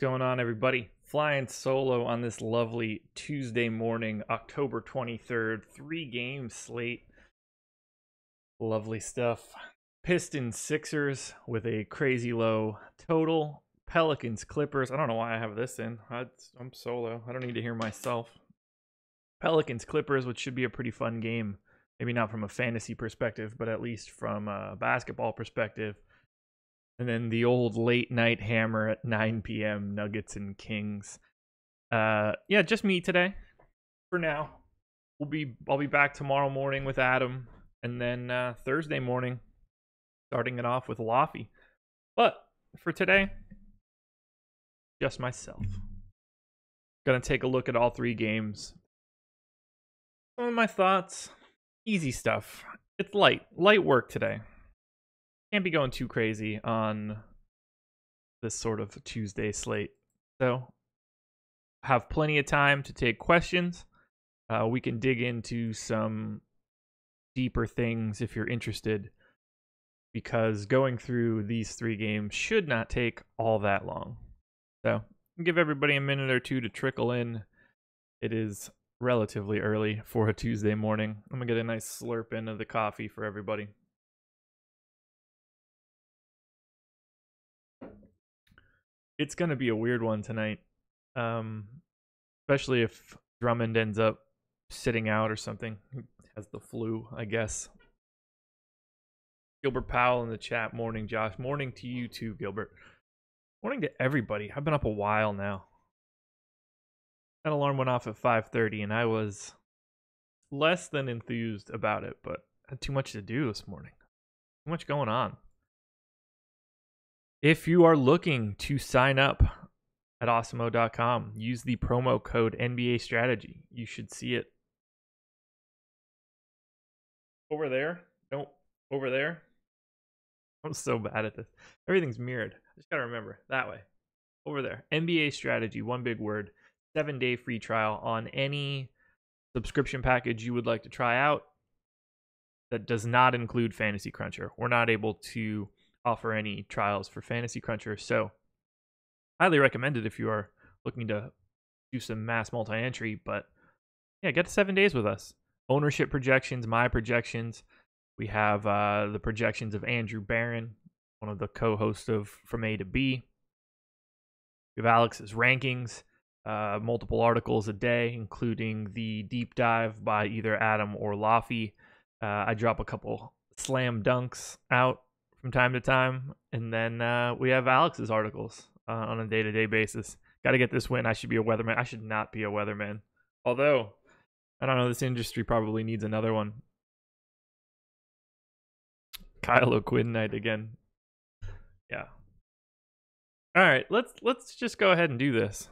going on, everybody? Flying solo on this lovely Tuesday morning, October 23rd. 3-game slate. Lovely stuff. Pistons Sixers with a crazy low total. Pelicans Clippers. I don't know why I have this in. I'm solo. I don't need to hear myself. Pelicans Clippers, which should be a pretty fun game. Maybe not from a fantasy perspective, but at least from a basketball perspective. And then the old late night hammer at 9 p.m. Nuggets and Kings. Yeah, just me today for now. I'll be back tomorrow morning with Adam, and then Thursday morning starting it off with Laffy. But for today, just myself. Gonna take a look at all 3 games. Some of my thoughts, easy stuff. It's light work today. Can't be going too crazy on this sort of Tuesday slate. So, have plenty of time to take questions. We can dig into some deeper things if you're interested, because going through these 3 games should not take all that long. So, give everybody a minute or two to trickle in. It is relatively early for a Tuesday morning. I'm going to get a nice slurp in of the coffee for everybody. It's going to be a weird one tonight, especially if Drummond ends up sitting out or something. He has the flu, I guess. Gilbert Powell in the chat. Morning, Josh. Morning to you too, Gilbert. Morning to everybody. I've been up a while now. That alarm went off at 5:30, and I was less than enthused about it, but I had too much to do this morning. Too much going on. If you are looking to sign up at awesemo.com, use the promo code NBA Strategy. You should see it over there. Nope, over there. I'm so bad at this. Everything's mirrored. I just got to remember that way. Over there. NBA Strategy, one big word. 7-day free trial on any subscription package you would like to try out that does not include Fantasy Cruncher. We're not able to offer any trials for Fantasy Cruncher, so highly recommend it if you are looking to do some mass multi-entry. But yeah, get to 7 days with us. Ownership projections, my projections. We have the projections of Andrew Barron, one of the co-hosts of From A to B. We have Alex's rankings, multiple articles a day, including the deep dive by either Adam or Laffy. I drop a couple slam dunks out from time to time, and then we have Alex's articles on a day-to-day basis. Got to get this win. I should be a weatherman. I should not be a weatherman. Although, I don't know, this industry probably needs another one. Kyle O'Quinn night again. Yeah. All right, let's just go ahead and do this.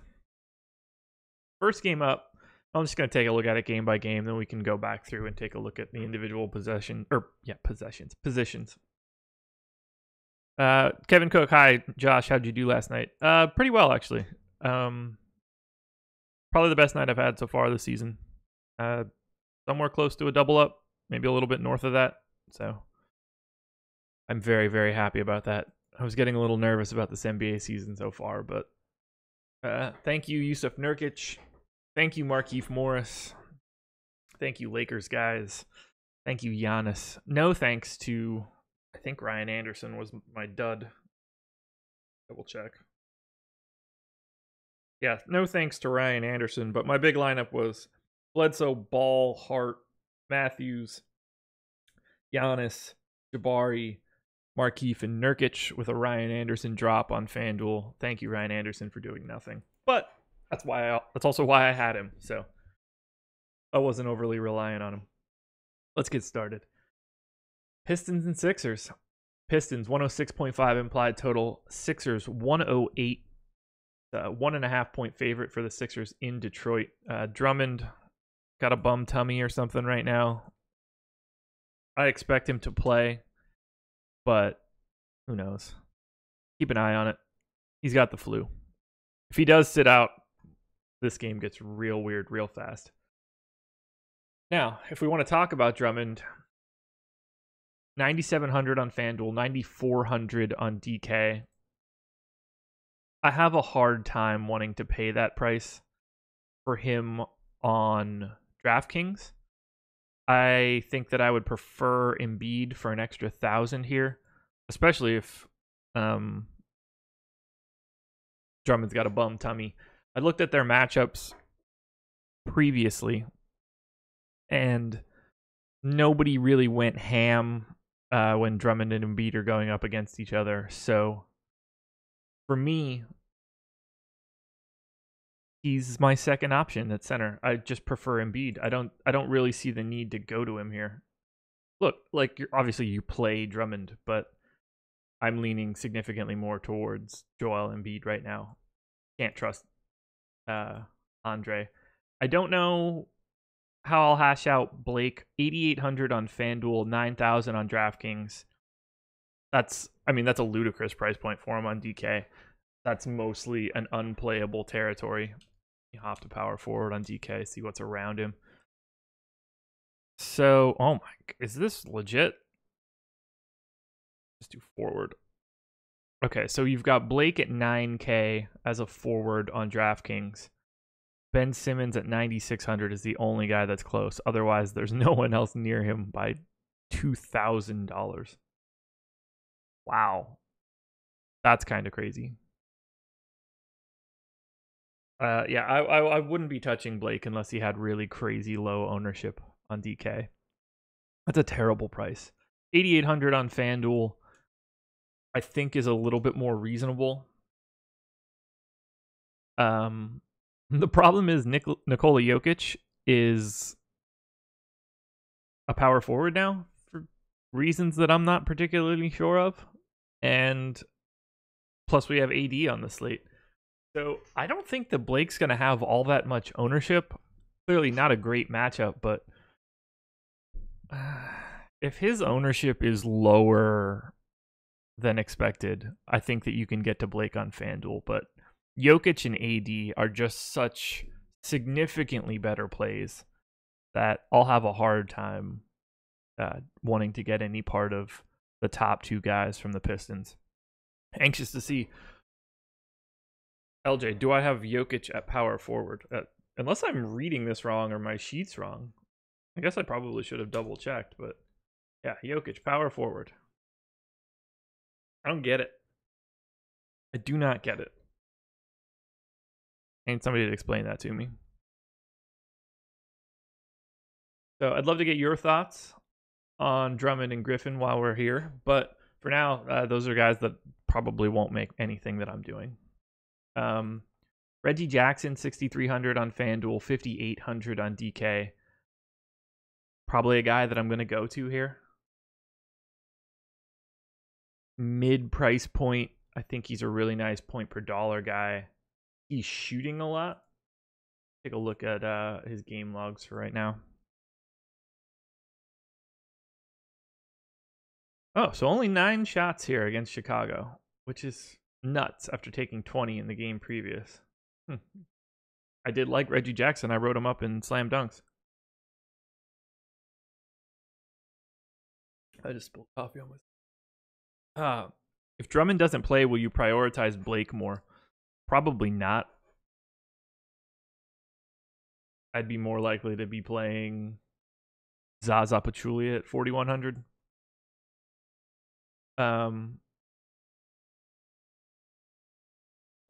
First game up. I'm just going to take a look at it game by game, then we can go back through and take a look at the individual positions. Kevin Cook, hi. Josh, how'd you do last night? Pretty well, actually. Probably the best night I've had so far this season. Somewhere close to a double up, maybe a little bit north of that. So I'm very, very happy about that. I was getting a little nervous about this NBA season so far, but thank you, Yusuf Nurkic. Thank you, Markieff Morris. Thank you, Lakers guys. Thank you, Giannis. No thanks to, I think Ryan Anderson was my dud. Double check. Yeah, no thanks to Ryan Anderson, but my big lineup was Bledsoe, Ball, Hart, Matthews, Giannis, Jabari, Markieff, and Nurkic with a Ryan Anderson drop on FanDuel. Thank you, Ryan Anderson, for doing nothing. But that's also why I had him, so I wasn't overly reliant on him. Let's get started. Pistons and Sixers. Pistons 106.5 implied total. Sixers 108. 1.5 point favorite for the Sixers in Detroit. Drummond got a bum tummy or something right now. I expect him to play, but who knows? Keep an eye on it. He's got the flu. If he does sit out, this game gets real weird real fast. Now, if we want to talk about Drummond, 9,700 on FanDuel, 9,400 on DK. I have a hard time wanting to pay that price for him on DraftKings. I think that I would prefer Embiid for an extra 1,000 here, especially if Drummond's got a bum tummy. I looked at their matchups previously, and nobody really went ham when Drummond and Embiid are going up against each other. So for me, he's my second option at center. I just prefer Embiid. I don't really see the need to go to him here. Look, like obviously you play Drummond, but I'm leaning significantly more towards Joel Embiid right now. Can't trust Andre. I don't know how I'll hash out Blake. 8,800 on FanDuel, 9,000 on DraftKings. That's a ludicrous price point for him on DK. That's mostly an unplayable territory. You hop to power forward on DK, see what's around him. So, oh my, is this legit? Let's do forward. Okay, so you've got Blake at 9K as a forward on DraftKings. Ben Simmons at 9,600 is the only guy that's close. Otherwise, there's no one else near him by $2,000. Wow. That's kind of crazy. Yeah, I wouldn't be touching Blake unless he had really crazy low ownership on DK. That's a terrible price. 8,800 on FanDuel, I think, is a little bit more reasonable. The problem is Nikola Jokic is a power forward now for reasons that I'm not particularly sure of. And plus we have AD on the slate. So I don't think that Blake's going to have all that much ownership. Clearly not a great matchup, but if his ownership is lower than expected, I think that you can get to Blake on FanDuel. But Jokic and AD are just such significantly better plays that I'll have a hard time wanting to get any part of the top two guys from the Pistons. Anxious to see. LJ, do I have Jokic at power forward? Unless I'm reading this wrong or my sheet's wrong. I guess I probably should have double checked, but yeah, Jokic, power forward. I don't get it. I do not get it. I need somebody to explain that to me. So I'd love to get your thoughts on Drummond and Griffin while we're here. But for now, those are guys that probably won't make anything that I'm doing. Reggie Jackson, 6,300 on FanDuel, 5,800 on DK. Probably a guy that I'm going to go to here. Mid price point. I think he's a really nice point per dollar guy. He's shooting a lot. Take a look at his game logs for right now. Oh, so only 9 shots here against Chicago, which is nuts after taking 20 in the game previous. I did like Reggie Jackson. I wrote him up in Slam Dunks. I just spilled coffee on myself. If Drummond doesn't play, will you prioritize Blake more? Probably not. I'd be more likely to be playing Zaza Pachulia at 4,100.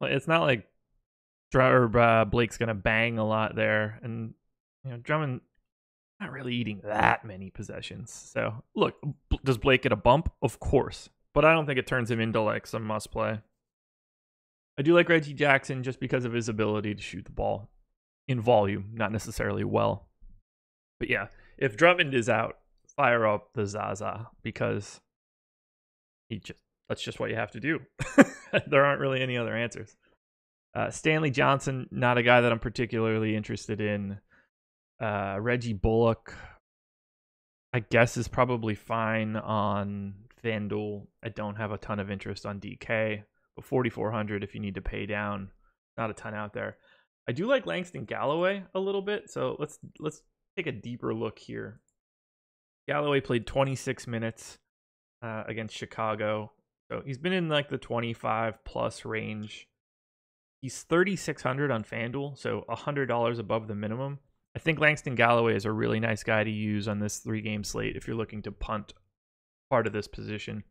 It's not like Blake's gonna bang a lot there, and Drummond not really eating that many possessions. So look, does Blake get a bump? Of course, but I don't think it turns him into like some must play. I do like Reggie Jackson just because of his ability to shoot the ball in volume, not necessarily well. But yeah, if Drummond is out, fire up the Zaza because that's just what you have to do. There aren't really any other answers. Stanley Johnson, not a guy that I'm particularly interested in. Reggie Bullock, I guess, is probably fine on FanDuel. I don't have a ton of interest on DK, but 4,400 if you need to pay down. Not a ton out there. I do like Langston Galloway a little bit, so let's take a deeper look here. Galloway played 26 minutes against Chicago, so he's been in like the 25 plus range He's 3,600 on FanDuel, so $100 above the minimum. I think Langston Galloway is a really nice guy to use on this 3-game slate if you're looking to punt part of this position,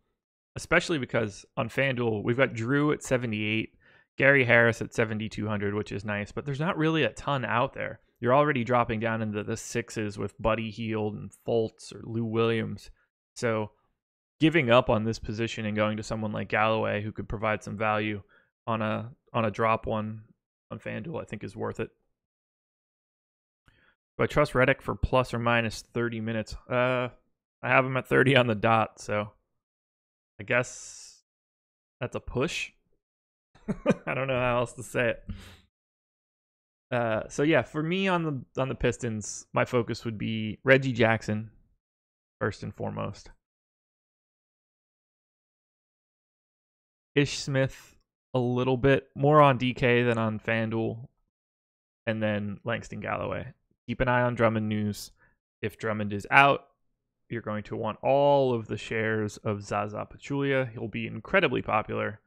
especially because on FanDuel, we've got Drew at 78, Gary Harris at 7,200, which is nice, but there's not really a ton out there. You're already dropping down into the 6s with Buddy Hield and Fultz or Lou Williams. So giving up on this position and going to someone like Galloway who could provide some value on a drop one on FanDuel, I think is worth it. Do I trust Reddick for plus or minus 30 minutes? I have him at 30 on the dot, so I guess that's a push. I don't know how else to say it. So yeah, for me on the Pistons, my focus would be Reggie Jackson first and foremost. Ish Smith a little bit more on DK than on FanDuel, and then Langston Galloway. Keep an eye on Drummond news. If Drummond is out, you're going to want all of the shares of Zaza Pachulia. He'll be incredibly popular.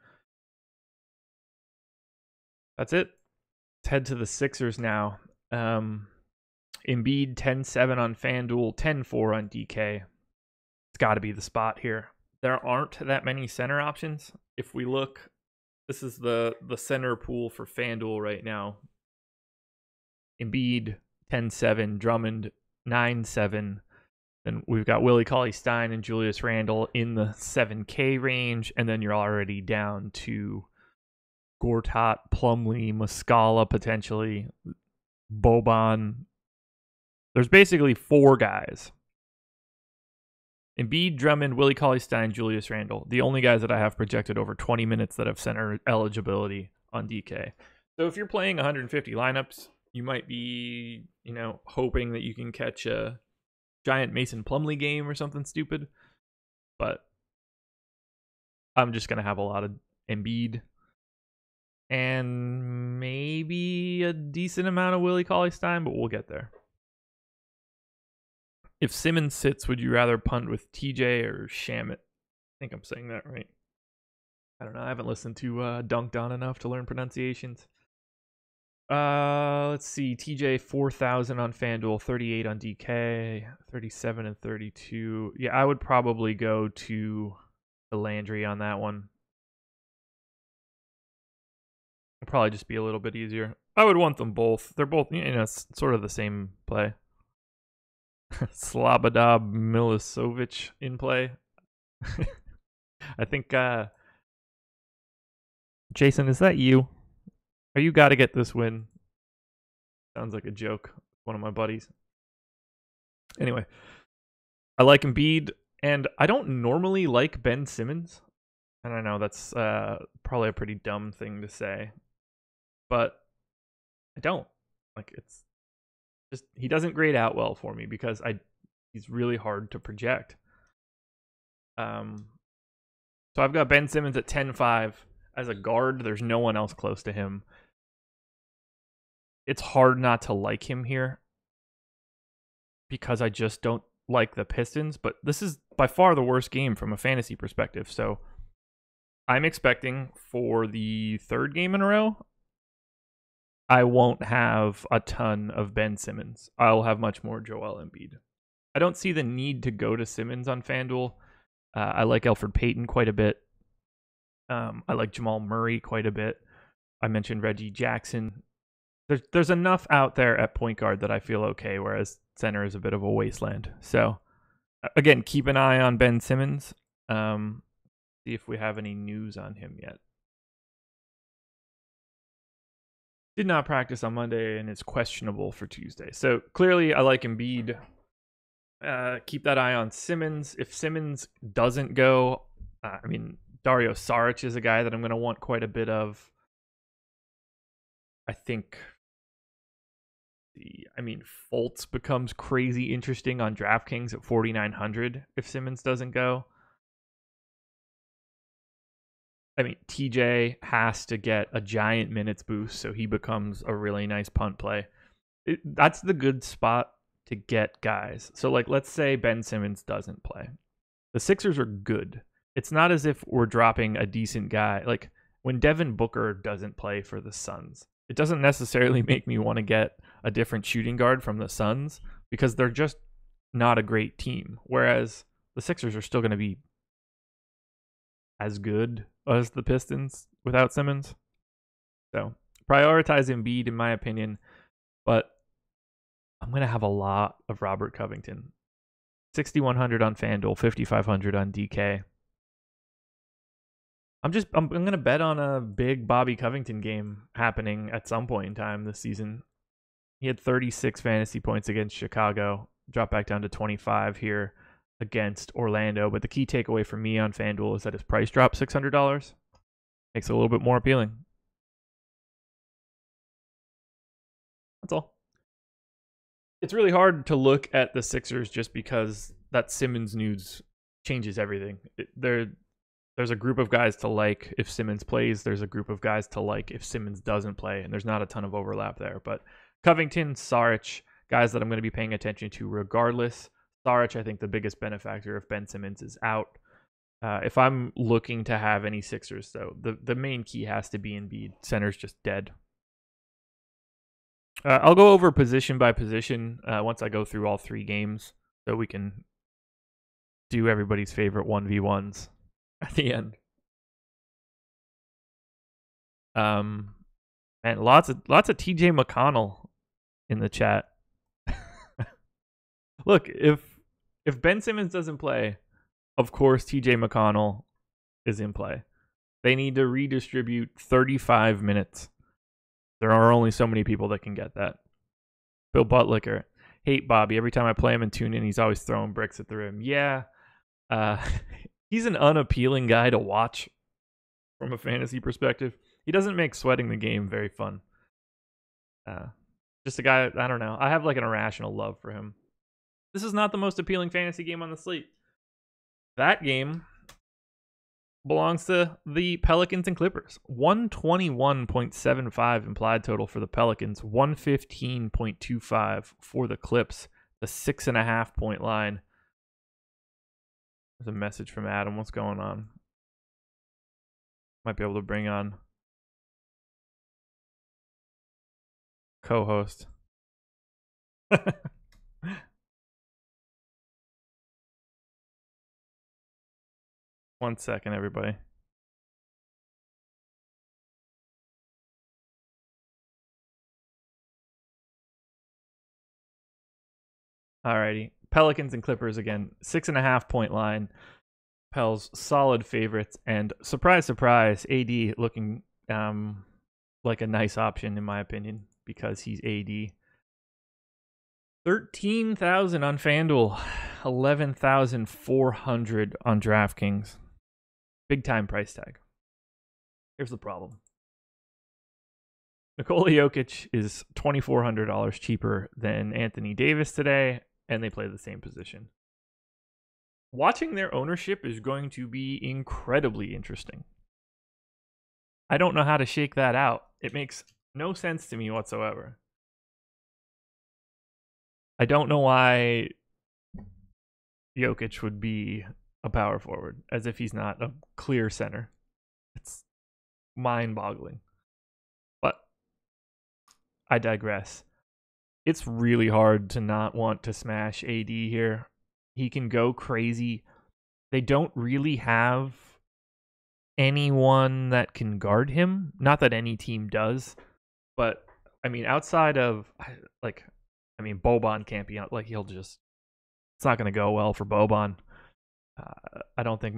That's it. Let's head to the Sixers now. Embiid 10-7 on FanDuel, 10-4 on DK. It's got to be the spot here. There aren't that many center options. If we look, this is the center pool for FanDuel right now. Embiid 10-7, Drummond 9-7. Then we've got Willie Cauley-Stein and Julius Randle in the 7K range, and then you're already down to Gortat, Plumlee, Muscala potentially, Boban. There's basically 4 guys. Embiid, Drummond, Willie Cauley-Stein, Julius Randle. The only guys that I have projected over 20 minutes that have center eligibility on DK. So if you're playing 150 lineups, you might be, hoping that you can catch a giant Mason Plumlee game or something stupid. But I'm just going to have a lot of Embiid and maybe a decent amount of Willie Cauley-Stein, but we'll get there. If Simmons sits, would you rather punt with TJ or Shamit? I think I'm saying that right. I don't know. I haven't listened to Dunked On enough to learn pronunciations. Let's see. TJ 4,000 on FanDuel, 38 on DK, 37 and 32. Yeah, I would probably go to the Landry on that one. It'll probably just be a little bit easier. I would want them both. They're both, sort of the same play. Slobodan Milicevic in play. I think, Jason, is that you? Are you got to get this win? Sounds like a joke. One of my buddies. Anyway, I like Embiid, and I don't normally like Ben Simmons. And I know that's probably a pretty dumb thing to say, but I don't. It's just, he doesn't grade out well for me because he's really hard to project. So I've got Ben Simmons at 10-5 as a guard. There's no one else close to him. It's hard not to like him here because I just don't like the Pistons, but this is by far the worst game from a fantasy perspective. So I'm expecting for the 3rd game in a row, I won't have a ton of Ben Simmons. I'll have much more Joel Embiid. I don't see the need to go to Simmons on FanDuel. I like Elfrid Payton quite a bit. I like Jamal Murray quite a bit. I mentioned Reggie Jackson. There's enough out there at point guard that I feel okay, whereas center is a bit of a wasteland. So, again, keep an eye on Ben Simmons. See if we have any news on him yet. Did not practice on Monday and is questionable for Tuesday. So, clearly, I like Embiid. Keep that eye on Simmons. If Simmons doesn't go, Dario Saric is a guy that I'm going to want quite a bit of. I think Fultz becomes crazy interesting on DraftKings at 4,900 if Simmons doesn't go. TJ has to get a giant minutes boost, so he becomes a really nice punt play. That's the good spot to get guys. So, let's say Ben Simmons doesn't play. The Sixers are good. It's not as if we're dropping a decent guy. when Devin Booker doesn't play for the Suns, it doesn't necessarily make me want to get a different shooting guard from the Suns because they're just not a great team. Whereas the Sixers are still going to be as good as the Pistons without Simmons. So prioritize Embiid, in my opinion, but I'm going to have a lot of Robert Covington. 6,100 on FanDuel, 5,500 on DK. I'm going to bet on a big Bobby Covington game happening at some point in time this season. He had 36 fantasy points against Chicago, dropped back down to 25 here against Orlando. But the key takeaway for me on FanDuel is that his price dropped $600. Makes it a little bit more appealing. That's all. It's really hard to look at the Sixers just because that Simmons news changes everything. There's a group of guys to like if Simmons plays. There's a group of guys to like if Simmons doesn't play, and there's not a ton of overlap there. But Covington, Saric, guys that I'm going to be paying attention to regardless. Saric, I think the biggest benefactor if Ben Simmons is out. If I'm looking to have any Sixers, though, the main key has to be Embiid. Center's just dead. I'll go over position by position once I go through all three games so we can do everybody's favorite 1v1s at the end. And lots of TJ McConnell in the chat. Look, if Ben Simmons doesn't play, of course TJ McConnell is in play. They need to redistribute 35 minutes. There are only so many people that can get that. Bill Butlicker, hate Bobby. Every time I play him and tune in, he's always throwing bricks at the rim. Yeah, he's an unappealing guy to watch from a fantasy perspective. He doesn't make sweating the game very fun. Just a guy, I don't know. I have like an irrational love for him. This is not the most appealing fantasy game on the slate. That game belongs to the Pelicans and Clippers. 121.75 implied total for the Pelicans. 115.25 for the Clips. The 6.5 point line. There's a message from Adam. What's going on? Might be able to bring on co-host. 1 second, everybody. Alrighty. Pelicans and Clippers again. 6.5 point line. Pels solid favorites. And surprise, surprise, AD looking like a nice option in my opinion because he's AD. 13,000 on FanDuel. 11,400 on DraftKings. Big time price tag. Here's the problem. Nikola Jokic is $2,400 cheaper than Anthony Davis today, and they play the same position. Watching their ownership is going to be incredibly interesting. I don't know how to shake that out. It makes no sense to me whatsoever. I don't know why Jokic would be a power forward, as if he's not a clear center. It's mind-boggling. But I digress. It's really hard to not want to smash AD here. He can go crazy. They don't really have anyone that can guard him. Not that any team does. But, I mean, outside of, Boban can't be out. Like, it's not going to go well for Boban. I don't think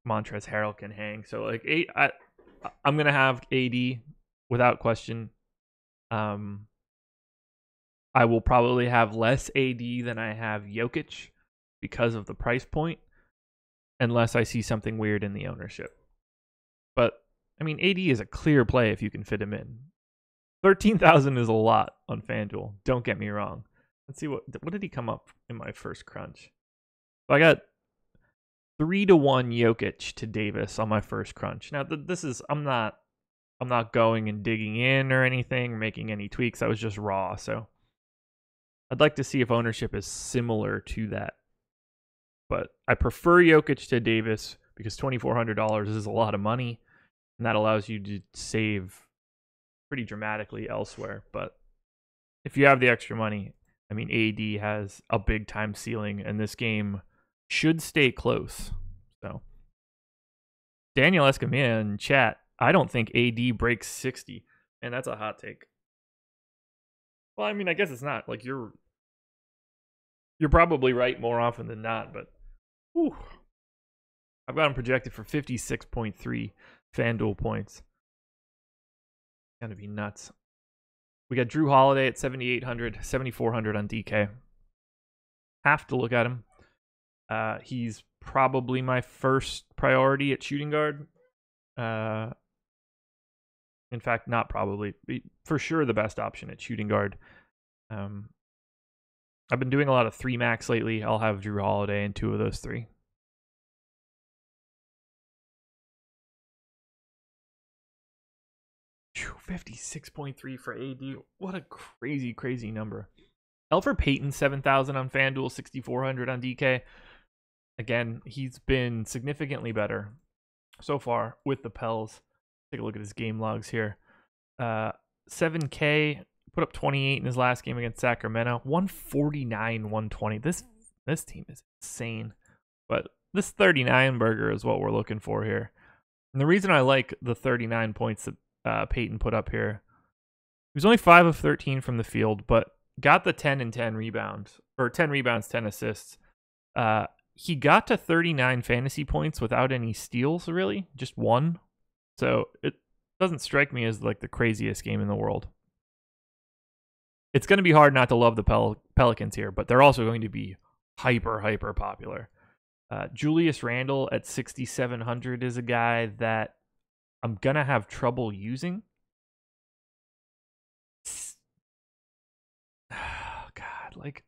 Montrezl Harrell can hang. So, I'm going to have AD without question. I will probably have less AD than I have Jokic because of the price point, unless I see something weird in the ownership. But, I mean, AD is a clear play if you can fit him in. 13,000 is a lot on FanDuel. Don't get me wrong. Let's see what did he come up in my first crunch. So I got 3-1 Jokic to Davis on my first crunch. Now this is I'm not going and digging in or anything, making any tweaks. I was just raw. So I'd like to see if ownership is similar to that. But I prefer Jokic to Davis because $2,400 is a lot of money. And that allows you to save pretty dramatically elsewhere. But if you have the extra money, I mean, AD has a big time ceiling, and this game should stay close. So, Daniel Escamilla in chat, I don't think AD breaks 60. And that's a hot take. Well, I mean, I guess it's not. Like, you're probably right more often than not, but whew, I've got him projected for 56.3 FanDuel points. Gonna be nuts. We got Drew Holiday at 7,800, 7,400 on DK. Have to look at him. He's probably my first priority at shooting guard. In fact, not probably. For sure the best option at shooting guard. I've been doing a lot of 3 max lately. I'll have Drew Holiday in 2 of those 3. Whew, 56.3 for AD. What a crazy, crazy number. Elfrid Payton, 7,000 on FanDuel, 6,400 on DK. Again, he's been significantly better so far with the Pels. Take a look at his game logs here. 7K, put up 28 in his last game against Sacramento. 149, 120. This team is insane. But this 39 burger is what we're looking for here. And the reason I like the 39 points that Payton put up here, he was only 5 of 13 from the field, but got the 10 and 10 rebounds, or 10 rebounds, 10 assists. He got to 39 fantasy points without any steals, really, just 1. So it doesn't strike me as like the craziest game in the world. It's going to be hard not to love the Pelicans here, but they're also going to be hyper popular. Julius Randle at 6,700 is a guy that I'm going to have trouble using. Oh, God, like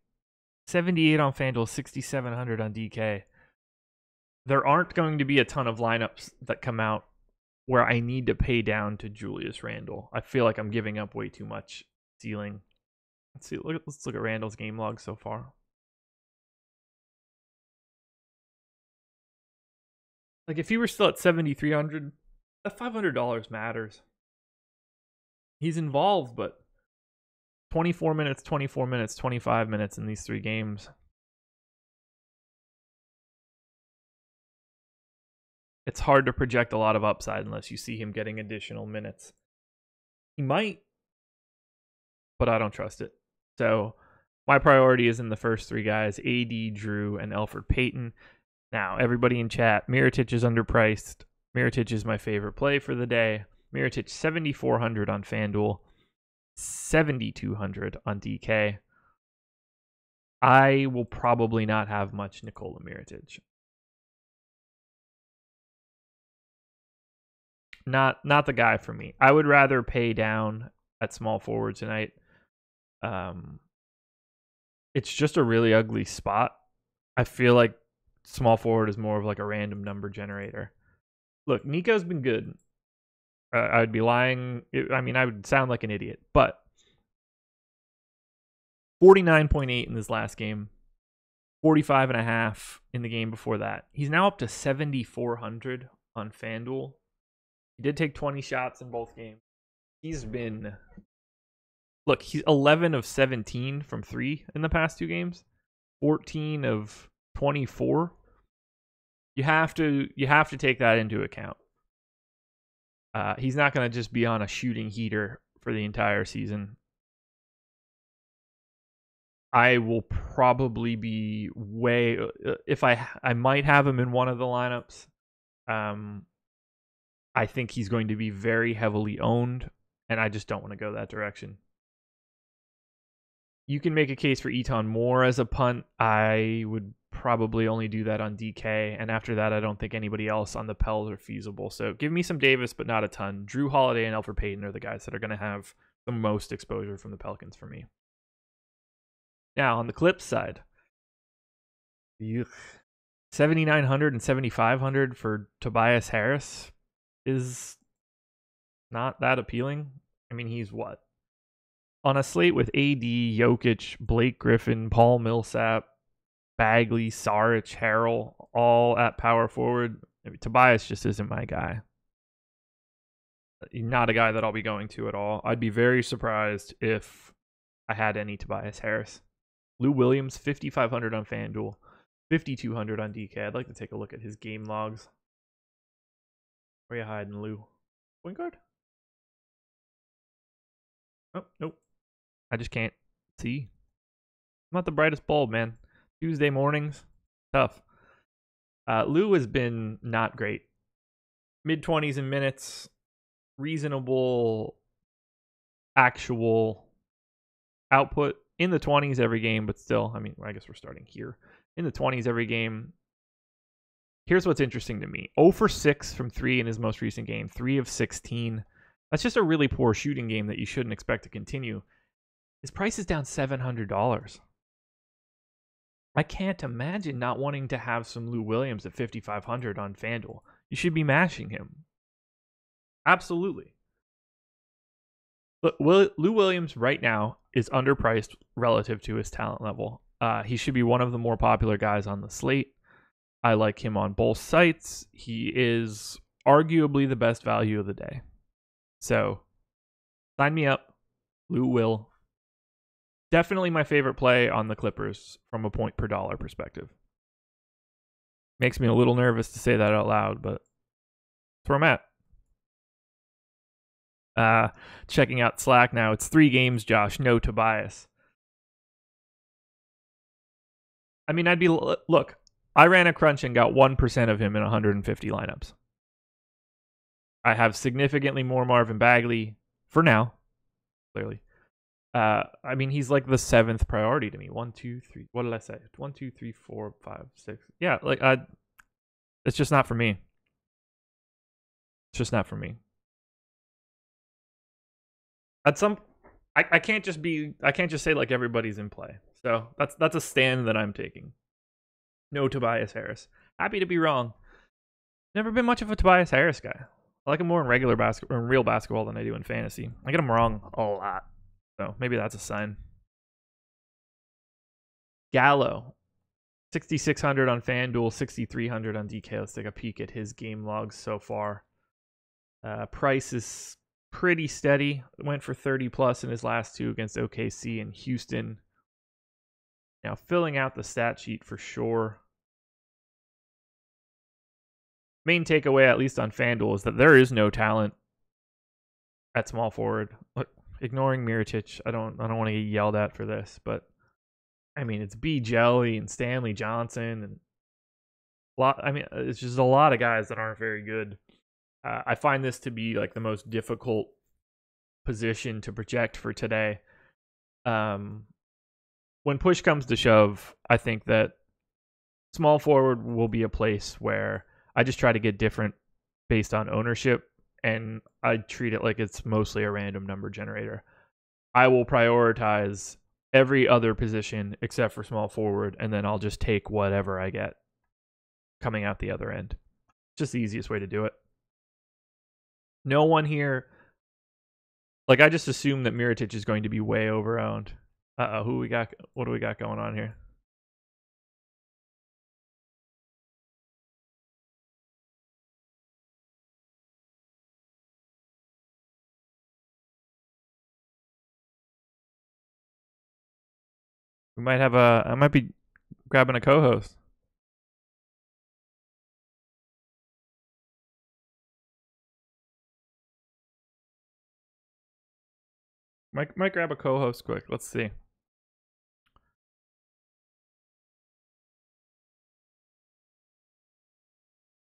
78 on FanDuel, 6,700 on DK. There aren't going to be a ton of lineups that come out where I need to pay down to Julius Randle. I feel like I'm giving up way too much ceiling. Let's look at Randle's game log so far. Like if he were still at 7,300, that $500 matters. He's involved, but 24 minutes, 24 minutes, 25 minutes in these 3 games. It's hard to project a lot of upside unless you see him getting additional minutes. He might, but I don't trust it. So my priority is in the first 3 guys, AD, Drew, and Elfrid Payton. Now, everybody in chat, Mirotic is underpriced. Mirotic is my favorite play for the day. Mirotic 7,400 on FanDuel, 7,200 on DK. I will probably not have much Nikola Mirotic. Not the guy for me. I would rather pay down at small forward tonight. It's just a really ugly spot. I feel like small forward is more of like a random number generator. Look, Nico's been good. I'd be lying. I mean, I would sound like an idiot, but 49.8 in this last game, 45.5 in the game before that. He's now up to 7,400 on FanDuel. He did take 20 shots in both games. He's 11 of 17 from 3 in the past 2 games, 14 of 24. You have to take that into account. He's not going to just be on a shooting heater for the entire season. I will probably be if I might have him in one of the lineups. I think he's going to be very heavily owned, and I just don't want to go that direction. You can make a case for Eton Moore as a punt. I would probably only do that on DK, and after that, I don't think anybody else on the Pels are feasible. So give me some Davis, but not a ton. Drew Holiday and Elfrid Payton are the guys that are going to have the most exposure from the Pelicans for me. Now, on the Clips side, 7,900 and 7,500 for Tobias Harris is not that appealing. I mean, he's what? On a slate with AD, Jokic, Blake Griffin, Paul Millsap, Bagley, Saric, Harrell, all at power forward. I mean, Tobias just isn't my guy. Not a guy that I'll be going to at all. I'd be very surprised if I had any Tobias Harris. Lou Williams, 5,500 on FanDuel, 5,200 on DK. I'd like to take a look at his game logs. Where you hiding, Lou? Point guard? Oh, nope. I just can't see. I'm not the brightest bulb, man. Tuesday mornings, tough. Lou has been not great. Mid-20s in minutes, reasonable actual output in the 20s every game, but still, I mean, I guess we're starting here. In the 20s every game. Here's what's interesting to me. 0 for 6 from 3 in his most recent game. 3 of 16. That's just a really poor shooting game that you shouldn't expect to continue. His price is down $700. I can't imagine not wanting to have some Lou Williams at 5,500 on FanDuel. You should be mashing him. Absolutely. Look, Lou Williams right now is underpriced relative to his talent level. He should be one of the more popular guys on the slate. I like him on both sites. He is arguably the best value of the day. So, sign me up. Lou Will. Definitely my favorite play on the Clippers from a point per dollar perspective. Makes me a little nervous to say that out loud, but that's where I'm at. Checking out Slack now. It's 3 games, Josh. No Tobias. I mean, look, I ran a crunch and got 1% of him in 150 lineups. I have significantly more Marvin Bagley for now, clearly. I mean, he's like the 7th priority to me. 1, 2, 3. What did I say? 1, 2, 3, 4, 5, 6. Yeah, like it's just not for me. It's just not for me. I can't just say like everybody's in play. So that's a stand that I'm taking. No Tobias Harris. Happy to be wrong. Never been much of a Tobias Harris guy. I like him more in regular basketball, in real basketball, than I do in fantasy. I get him wrong a lot. So maybe that's a sign. Gallo, 6,600 on FanDuel, 6,300 on DK. Let's take a peek at his game logs so far. Price is pretty steady. Went for 30 plus in his last 2 against OKC and Houston. Now filling out the stat sheet for sure. Main takeaway, at least on FanDuel, is that there is no talent at small forward. Look, ignoring Mirotic, I don't want to get yelled at for this, but I mean, it's B. Jelly and Stanley Johnson and it's just a lot of guys that aren't very good. I find this to be like the most difficult position to project for today. When push comes to shove, I think that small forward will be a place where I just try to get different based on ownership, and I treat it like it's mostly a random number generator. I will prioritize every other position except for small forward, and then I'll just take whatever I get coming out the other end. Just the easiest way to do it. No one here. Like, I just assume that Mirotic is going to be way overowned. Who we got? What do we got going on here? I might be grabbing a co-host. Might grab a co-host quick. Let's see.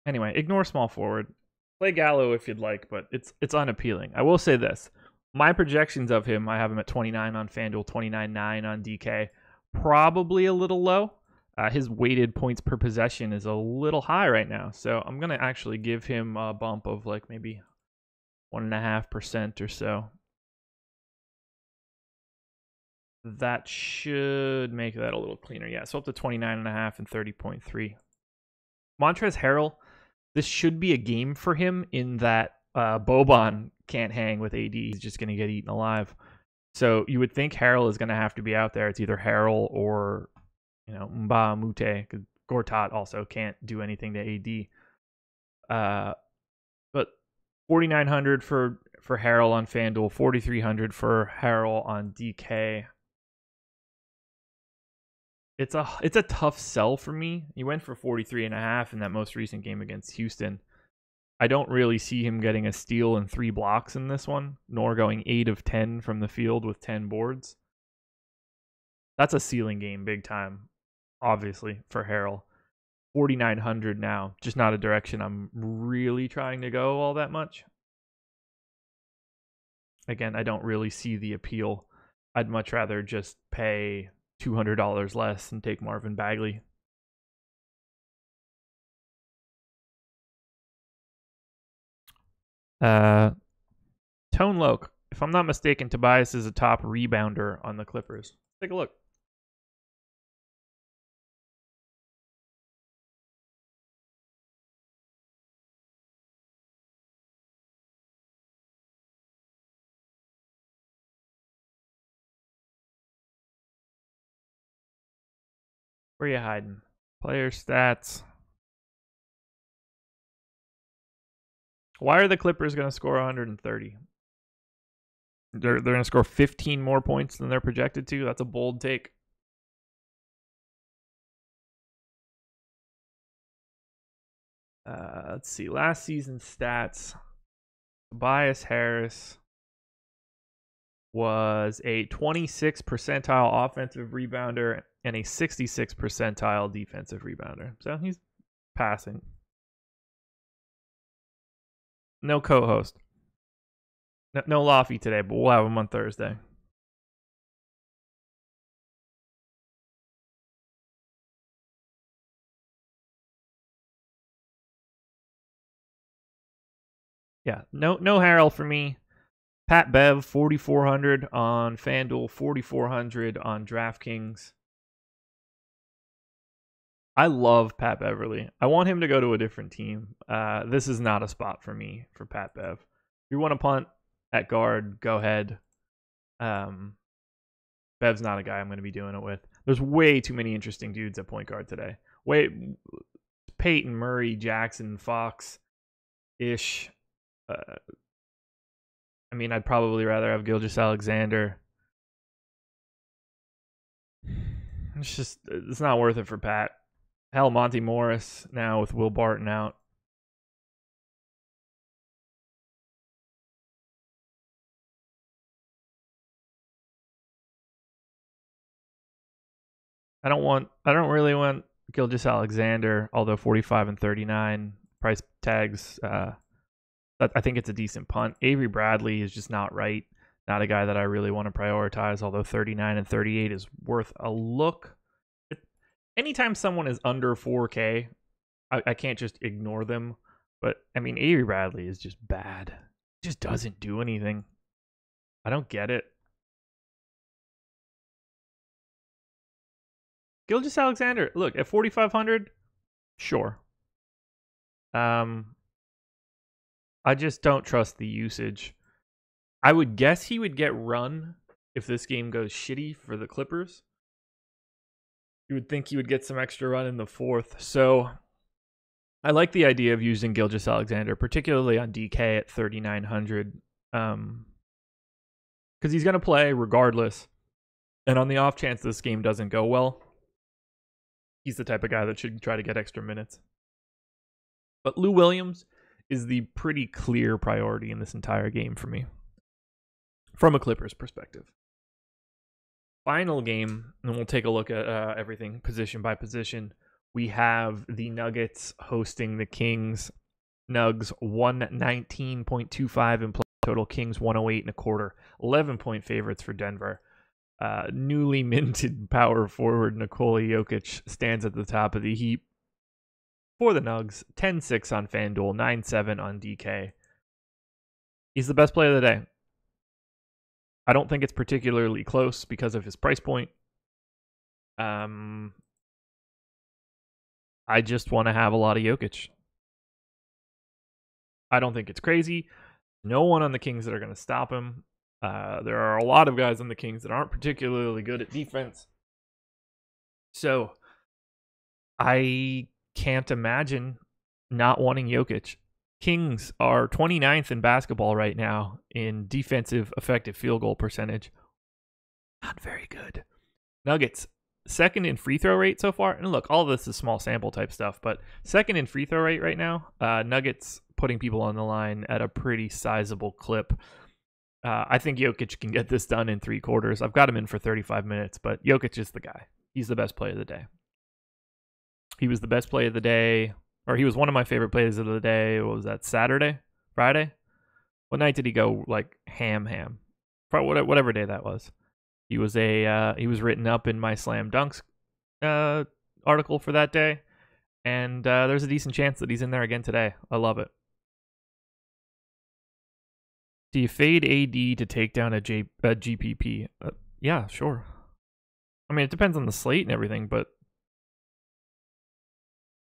Anyway, ignore small forward. Play Gallo if you'd like, but it's unappealing. I will say this. My projections of him, I have him at 29 on FanDuel, 29.9 on DK. Probably a little low. His weighted points per possession is a little high right now. So I'm going to actually give him a bump of like maybe 1.5% or so. That should make that a little cleaner. Yeah, so up to 29.5 and 30.3. Montrezl Harrell, this should be a game for him in that Boban can't hang with AD. He's just going to get eaten alive. So you would think Harrell is going to have to be out there. It's either Harrell or, Mba Mute. Gortat also can't do anything to AD. But $4,900 for Harrell on FanDuel, $4,300 for Harrell on DK. It's a tough sell for me. He went for 43.5 in that most recent game against Houston. I don't really see him getting a steal and 3 blocks in this one, nor going 8 of 10 from the field with 10 boards. That's a ceiling game big time, obviously, for Harrell. 4,900 now, just not a direction I'm really trying to go all that much. Again, I don't really see the appeal. I'd much rather just pay $200 less and take Marvin Bagley. Tone Loke. If I'm not mistaken, Tobias is a top rebounder on the Clippers. Take a look. Where are you hiding? Player stats. Why are the Clippers going to score 130? They're going to score 15 more points than they're projected to. That's a bold take. Let's see. Last season's stats. Tobias Harris was a 26th percentile offensive rebounder and a 66th percentile defensive rebounder. So he's passing. No co-host. No Laffy today, but we'll have him on Thursday. Yeah, no Harrell for me. Pat Bev, 4,400 on FanDuel, 4,400 on DraftKings. I love Pat Beverly. I want him to go to a different team. This is not a spot for me for Pat Bev. If you want to punt at guard, go ahead. Bev's not a guy I'm going to be doing it with. There's way too many interesting dudes at point guard today. Peyton, Murray, Jackson, Fox, Ish. I mean, I'd probably rather have Gilgeous-Alexander. It's not worth it for Pat. Hell, Monty Morris now with Will Barton out. I don't really want Gilgeous-Alexander, although 45 and 39 price tags. I think it's a decent punt. Avery Bradley is just not right. Not a guy that I really want to prioritize, although 39 and 38 is worth a look. Anytime someone is under 4K, I can't just ignore them. But, I mean, Avery Bradley is just bad. Just doesn't do anything. I don't get it. Gilgeous-Alexander, look, at 4,500, sure. I just don't trust the usage. I would guess he would get run if this game goes shitty for the Clippers. You would think he would get some extra run in the fourth. So I like the idea of using Gilgeous-Alexander, particularly on DK at 3,900. Because he's going to play regardless. And on the off chance this game doesn't go well, he's the type of guy that should try to get extra minutes. But Lou Williams is the pretty clear priority in this entire game for me, from a Clippers perspective. Final game, and we'll take a look at everything position by position. We have the Nuggets hosting the Kings. Nugs 119.25 in play total. Kings 108.25. 11-point favorites for Denver. Newly minted power forward Nikola Jokic stands at the top of the heap for the Nugs. 10-6 on FanDuel, 9-7 on DK. He's the best player of the day. I don't think it's particularly close because of his price point. I just want to have a lot of Jokic. I don't think it's crazy. No one on the Kings that are going to stop him. There are a lot of guys on the Kings that aren't particularly good at defense. So I can't imagine not wanting Jokic. Kings are 29th in basketball right now in defensive effective field goal percentage. Not very good. Nuggets, second in free throw rate so far. And look, all of this is small sample type stuff, but second in free throw rate right now. Nuggets putting people on the line at a pretty sizable clip. I think Jokic can get this done in 3 quarters. I've got him in for 35 minutes, but Jokic is the guy. He's the best play of the day. He was the best play of the day, or he was one of my favorite plays of the day. What was that, Saturday? Friday? What night did he go like ham? Whatever day that was. He was he was written up in my Slam Dunks article for that day, and there's a decent chance that he's in there again today. I love it. Do you fade AD to take down a GPP? Yeah, sure. I mean, it depends on the slate and everything, but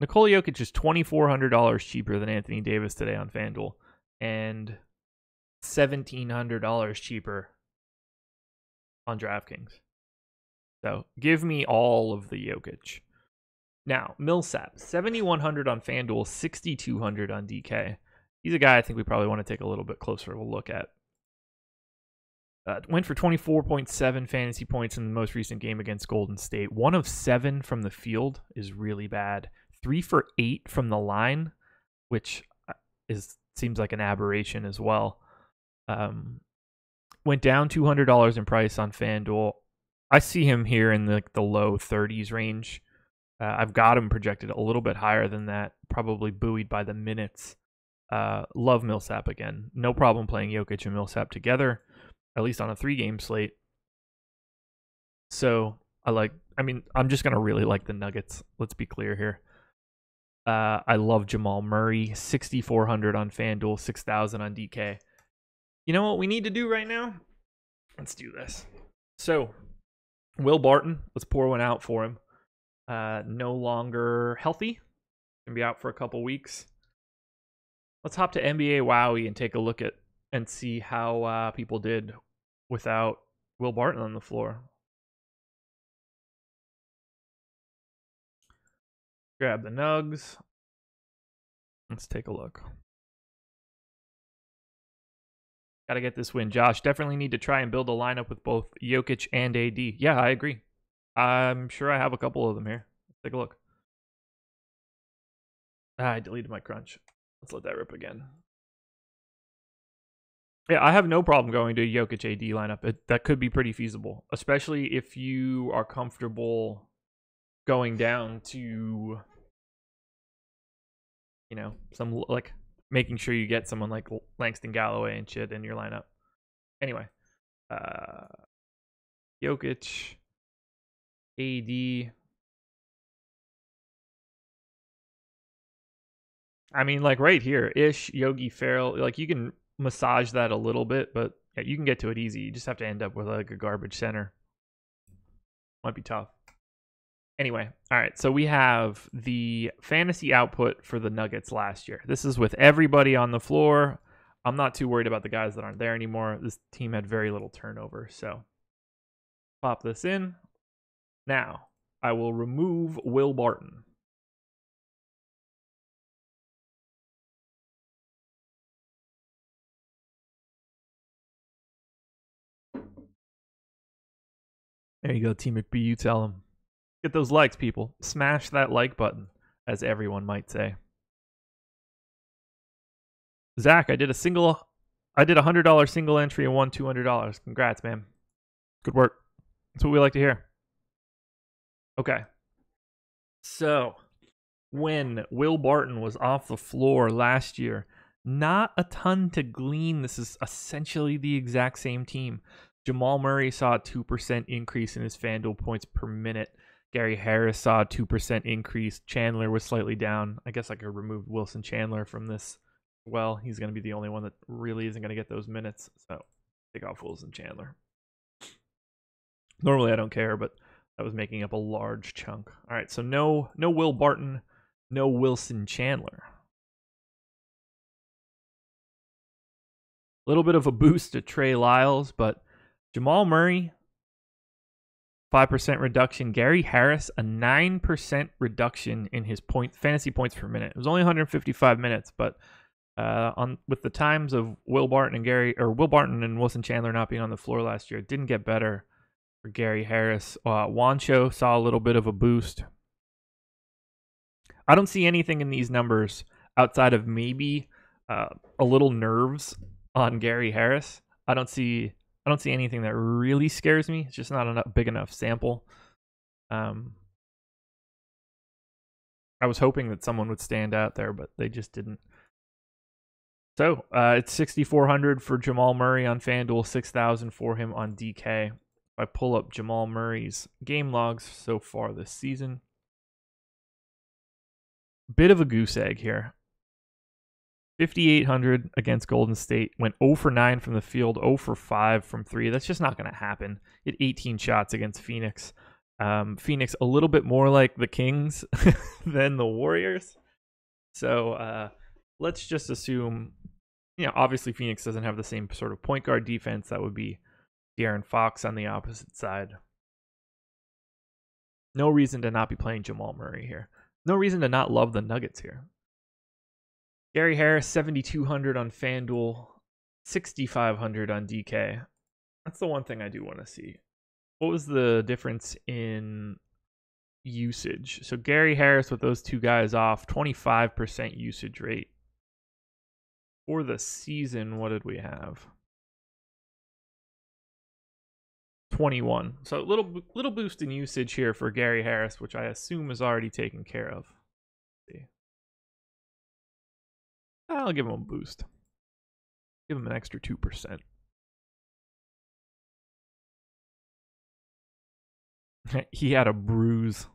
Nikola Jokic is $2,400 cheaper than Anthony Davis today on FanDuel, and $1,700 cheaper on DraftKings. So give me all of the Jokic. Now, Millsap, 7,100 on FanDuel, 6,200 on DK. He's a guy I think we probably want to take a little bit closer of a look at. Went for 24.7 fantasy points in the most recent game against Golden State. 1 of 7 from the field is really bad. 3 for 8 from the line, which seems like an aberration as well. Went down $200 in price on FanDuel. I see him here in the low 30s range. I've got him projected a little bit higher than that, probably buoyed by the minutes. Love Millsap again. No problem playing Jokic and Millsap together, at least on a 3-game slate. So I'm just going to really like the Nuggets. Let's be clear here. I love Jamal Murray, 6,400 on FanDuel, 6,000 on DK. You know what we need to do right now? Let's do this. So, Will Barton, let's pour one out for him. No longer healthy. Gonna be out for a couple weeks. Let's hop to NBA Wowie and take a look at and see how people did without Will Barton on the floor. Grab the Nugs. Let's take a look. Got to get this win. Josh, definitely need to try and build a lineup with both Jokic and AD. Yeah, I agree. I'm sure I have a couple of them here. Let's take a look. I deleted my crunch. Let's let that rip again. Yeah, I have no problem going to Jokic AD lineup. That could be pretty feasible, especially if you are comfortable going down to, some like making sure you get someone like Langston Galloway and shit in your lineup. Anyway, Jokic, AD. I mean, like right here, Ish, Yogi Ferrell, like you can massage that a little bit, but yeah, you can get to it easy. You just have to end up with like a garbage center. Might be tough. Anyway, all right, so we have the fantasy output for the Nuggets last year. This is with everybody on the floor. I'm not too worried about the guys that aren't there anymore. This team had very little turnover, so pop this in. Now, I will remove Will Barton. There you go, Team McBee. You tell him. Get those likes, people. Smash that like button, as everyone might say. Zach, I did a $100 single entry and won $200. Congrats, man. Good work. That's what we like to hear. Okay. So, when Will Barton was off the floor last year, not a ton to glean. This is essentially the exact same team. Jamal Murray saw a 2% increase in his FanDuel points per minute. Gary Harris saw a 2% increase. Chandler was slightly down. I guess I could remove Wilson Chandler from this. Well, he's going to be the only one that really isn't going to get those minutes. So take off Wilson Chandler. Normally I don't care, but that was making up a large chunk. All right, so no Will Barton, no Wilson Chandler. A little bit of a boost to Trey Lyles, but Jamal Murray, 5% reduction. Gary Harris, a 9% reduction in his fantasy points per minute. It was only 155 minutes, but With the times of Will Barton and Wilson Chandler not being on the floor last year, it didn't get better for Gary Harris. Juancho saw a little bit of a boost. I don't see anything in these numbers outside of maybe a little nerves on Gary Harris. I don't see anything that really scares me. It's just not a big enough sample. I was hoping that someone would stand out there, but they just didn't. So it's 6,400 for Jamal Murray on FanDuel, 6,000 for him on DK. If I pull up Jamal Murray's game logs so far this season, bit of a goose egg here. 5,800 against Golden State, went 0 for 9 from the field, 0 for 5 from 3. That's just not going to happen. Hit 18 shots against Phoenix. Phoenix a little bit more like the Kings than the Warriors. So let's just assume, obviously Phoenix doesn't have the same sort of point guard defense. That would be De'Aaron Fox on the opposite side. No reason to not be playing Jamal Murray here. No reason to not love the Nuggets here. Gary Harris, 7,200 on FanDuel, 6,500 on DK. That's the one thing I do want to see. What was the difference in usage? So Gary Harris with those two guys off, 25% usage rate. For the season, what did we have? 21. So a little boost in usage here for Gary Harris, which I assume is already taken care of. Let's see. I'll give him a boost. Give him an extra 2%. He had a bruise.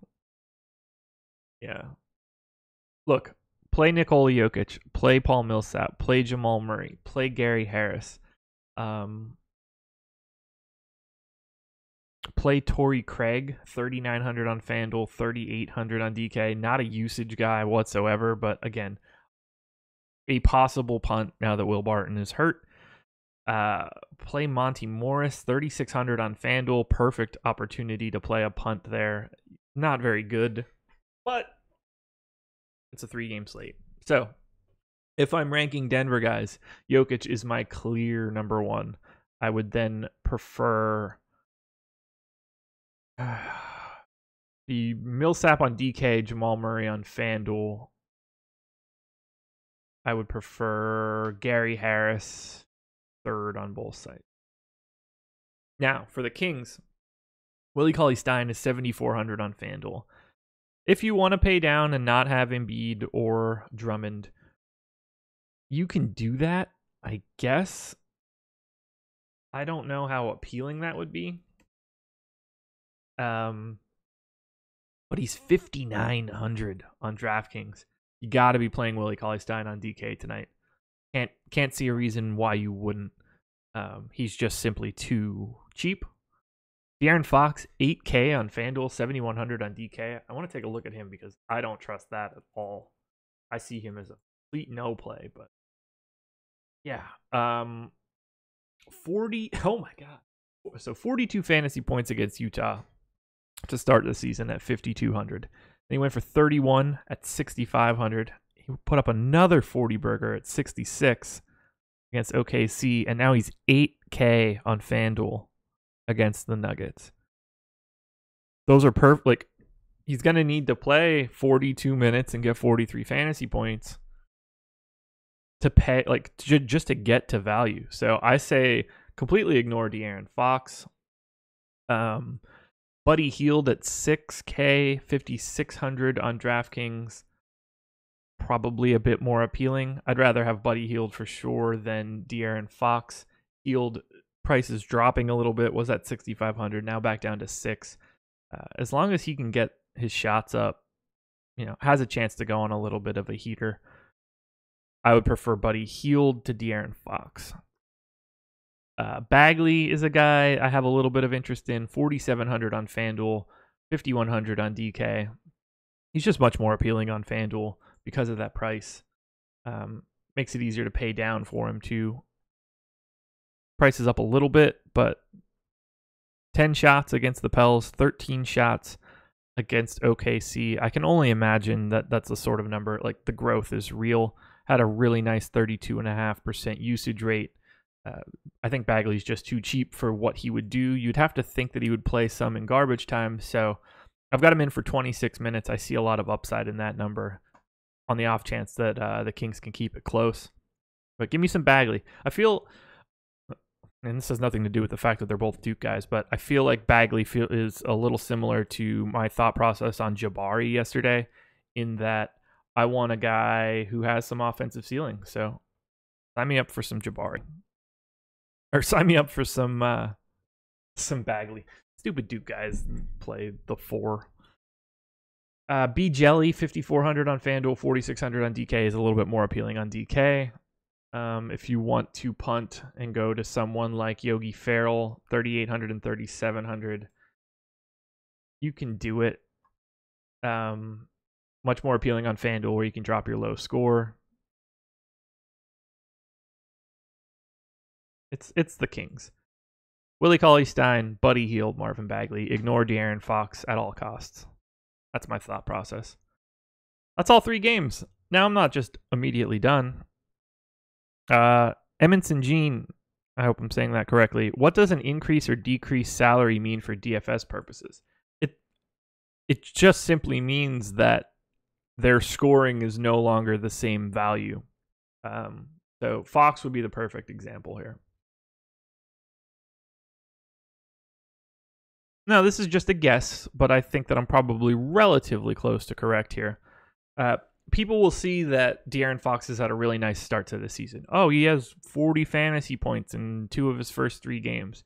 Yeah. Look, play Nikola Jokic, play Paul Millsap, play Jamal Murray, play Gary Harris. Play Torrey Craig, 3,900 on FanDuel, 3,800 on DK. Not a usage guy whatsoever, but again, a possible punt now that Will Barton is hurt. Play Monty Morris, 3,600 on FanDuel. Perfect opportunity to play a punt there. Not very good, but it's a 3-game slate. So if I'm ranking Denver guys, Jokic is my clear number one. I would then prefer the Millsap on DK, Jamal Murray on FanDuel. I would prefer Gary Harris third on both sides. Now, for the Kings, Willie Cauley-Stein is 7,400 on FanDuel. If you want to pay down and not have Embiid or Drummond, you can do that, I guess. I don't know how appealing that would be. But he's 5,900 on DraftKings. You got to be playing Willie Cauley-Stein on DK tonight. Can't see a reason why you wouldn't. He's just simply too cheap. De'Aaron Fox, 8K on FanDuel, 7,100 on DK. I want to take a look at him because I don't trust that at all. I see him as a complete no play, but yeah. 40, oh my God. So 42 fantasy points against Utah to start the season at 5,200. Then he went for 31 at 6,500. He put up another 40 burger at 66 against OKC, and now he's 8K on FanDuel against the Nuggets. Those are perfect. Like, he's going to need to play 42 minutes and get 43 fantasy points to pay, just to get to value. So I say completely ignore De'Aaron Fox. Buddy Hield at 6K, 5,600 on DraftKings. Probably a bit more appealing. I'd rather have Buddy Hield for sure than De'Aaron Fox. Hield price is dropping a little bit. Was at 6,500, now back down to 6. As long as he can get his shots up, has a chance to go on a little bit of a heater. I would prefer Buddy Hield to De'Aaron Fox. Bagley is a guy I have a little bit of interest in. 4,700 on FanDuel, 5,100 on DK. He's just much more appealing on FanDuel because of that price. Makes it easier to pay down for him too. Price is up a little bit, but 10 shots against the Pels, 13 shots against OKC. I can only imagine that that's the sort of number, like the growth is real. had a really nice 32.5% usage rate. I think Bagley's just too cheap for what he would do. You'd have to think that he would play some in garbage time. So I've got him in for 26 minutes. I see a lot of upside in that number on the off chance that the Kings can keep it close. But give me some Bagley. I feel, and this has nothing to do with the fact that they're both Duke guys, but I feel like Bagley is a little similar to my thought process on Jabari yesterday, in that I want a guy who has some offensive ceiling. So sign me up for some Jabari. Or sign me up for some Bagley. Stupid Duke guys play the 4. B Jelly 5,400 on FanDuel, 4,600 on DK is a little bit more appealing on DK. If you want to punt and go to someone like Yogi Ferrell, 3,800 and 3,700, you can do it. Much more appealing on FanDuel, where you can drop your low score. It's the Kings. Willie Cauley-Stein, Buddy Hield, Marvin Bagley. Ignore De'Aaron Fox at all costs. That's my thought process. That's all 3 games. Now I'm not just immediately done. Edmondson Jean, I hope I'm saying that correctly. What does an increase or decrease salary mean for DFS purposes? It just simply means that their scoring is no longer the same value. So Fox would be the perfect example here. Now, this is just a guess, but I think that I'm probably relatively close to correct here. People will see that De'Aaron Fox has had a really nice start to the season. Oh, he has 40 fantasy points in 2 of his first 3 games.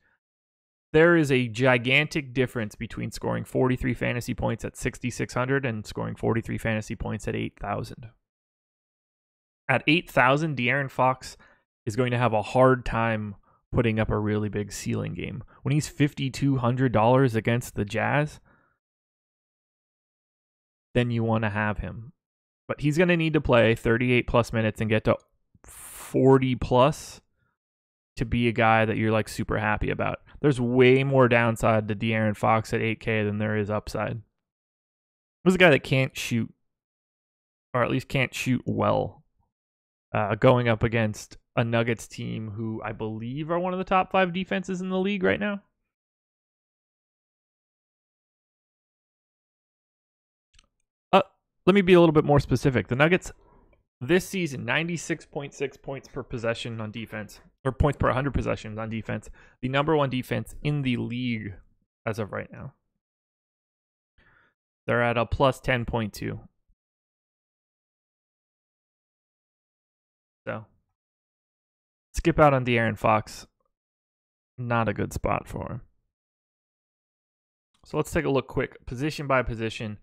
There is a gigantic difference between scoring 43 fantasy points at 6,600 and scoring 43 fantasy points at 8,000. At 8,000, De'Aaron Fox is going to have a hard time putting up a really big ceiling game. When he's $5,200 against the Jazz, then you want to have him. But he's going to need to play 38 plus minutes and get to 40 plus to be a guy that you're like super happy about. There's way more downside to De'Aaron Fox at 8K than there is upside. This is a guy that can't shoot, or at least can't shoot well, going up against a Nuggets team who I believe are one of the top 5 defenses in the league right now. Let me be a little bit more specific. The Nuggets this season, 96.6 points per possession on defense, or points per 100 possessions on defense. The number 1 defense in the league as of right now. They're at a plus 10.2. So, skip out on De'Aaron Fox. Not a good spot for him. So let's take a look quick, position by position.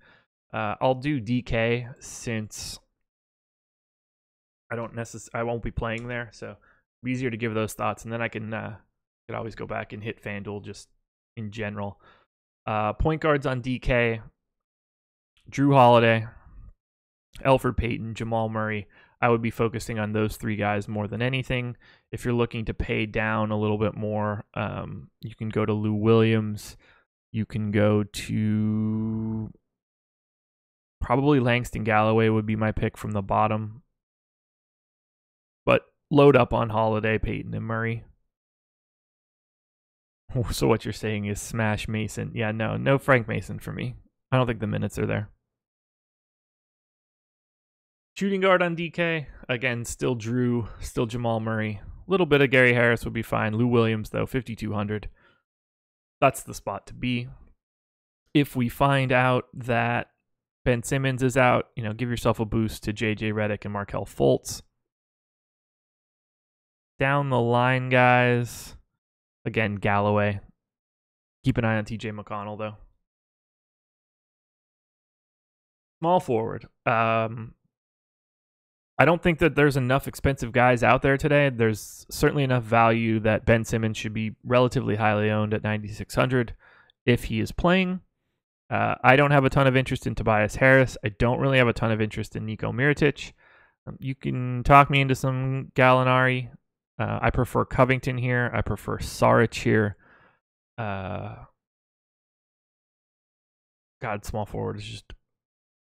I'll do DK since I won't be playing there, so it'll be easier to give those thoughts, and then I can could always go back and hit FanDuel just in general. Point guards on DK: Drew Holiday, Elfrid Payton, Jamal Murray. I would be focusing on those 3 guys more than anything. If you're looking to pay down a little bit more, you can go to Lou Williams. You can go to probably Langston Galloway would be my pick from the bottom. But load up on Holiday, Payton, and Murray. So what you're saying is smash Mason. Yeah, no Frank Mason for me. I don't think the minutes are there. Shooting guard on DK. Again, still Drew, still Jamal Murray. A little bit of Gary Harris would be fine. Lou Williams, though, 5,200. That's the spot to be. If we find out that Ben Simmons is out, give yourself a boost to JJ Redick and Markelle Fultz. Down the line, guys. Again, Galloway. Keep an eye on TJ McConnell, though. Small forward. I don't think that there's enough expensive guys out there today. There's certainly enough value that Ben Simmons should be relatively highly owned at 9,600 if he is playing. I don't have a ton of interest in Tobias Harris. I don't really have a ton of interest in Nico Mirotic. You can talk me into some Gallinari. I prefer Covington here. I prefer Saric here. God, small forward is just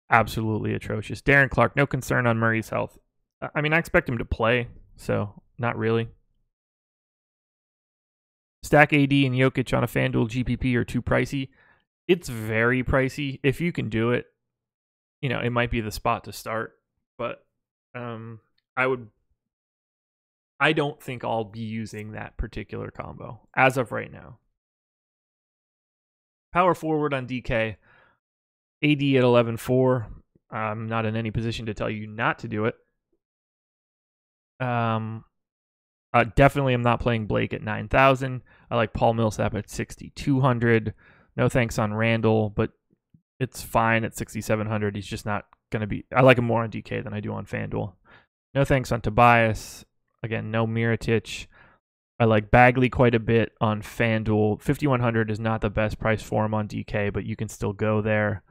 absolutely atrocious. Darren Clark, no concern on Murray's health. I mean, I expect him to play, so not really. Stack AD and Jokic on a FanDuel GPP are too pricey. It's very pricey. If you can do it, it might be the spot to start. But I don't think I'll be using that particular combo as of right now. Power forward on DK, AD at 11.4. I'm not in any position to tell you not to do it. Definitely am not playing Blake at 9,000. I like Paul Millsap at 6,200. No thanks on Randall, but it's fine at 6,700. He's just not going to be... I like him more on DK than I do on FanDuel. No thanks on Tobias. Again, no Mirotic. I like Bagley quite a bit on FanDuel. 5,100 is not the best price for him on DK, but you can still go there.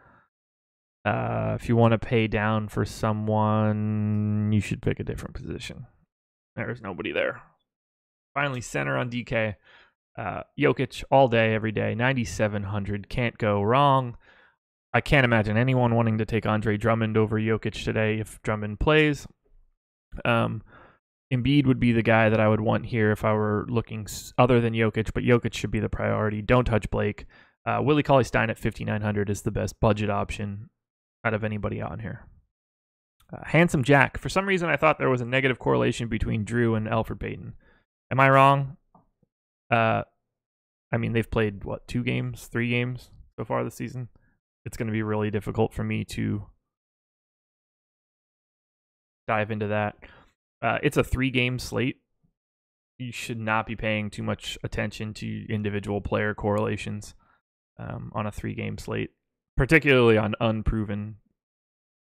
If you want to pay down for someone, you should pick a different position. There's nobody there. Finally, center on DK. Jokic all day, every day. 9,700. Can't go wrong. I can't imagine anyone wanting to take Andre Drummond over Jokic today if Drummond plays. Embiid would be the guy that I would want here if I were looking other than Jokic, but Jokic should be the priority. Don't touch Blake. Willie Cauley-Stein at 5,900 is the best budget option out of anybody on here. Handsome Jack. For some reason, I thought there was a negative correlation between Drew and Elfrid Payton. Am I wrong? I mean, they've played, 2 games, 3 games so far this season? It's going to be really difficult for me to dive into that. It's a 3-game slate. You should not be paying too much attention to individual player correlations on a 3-game slate, particularly on unproven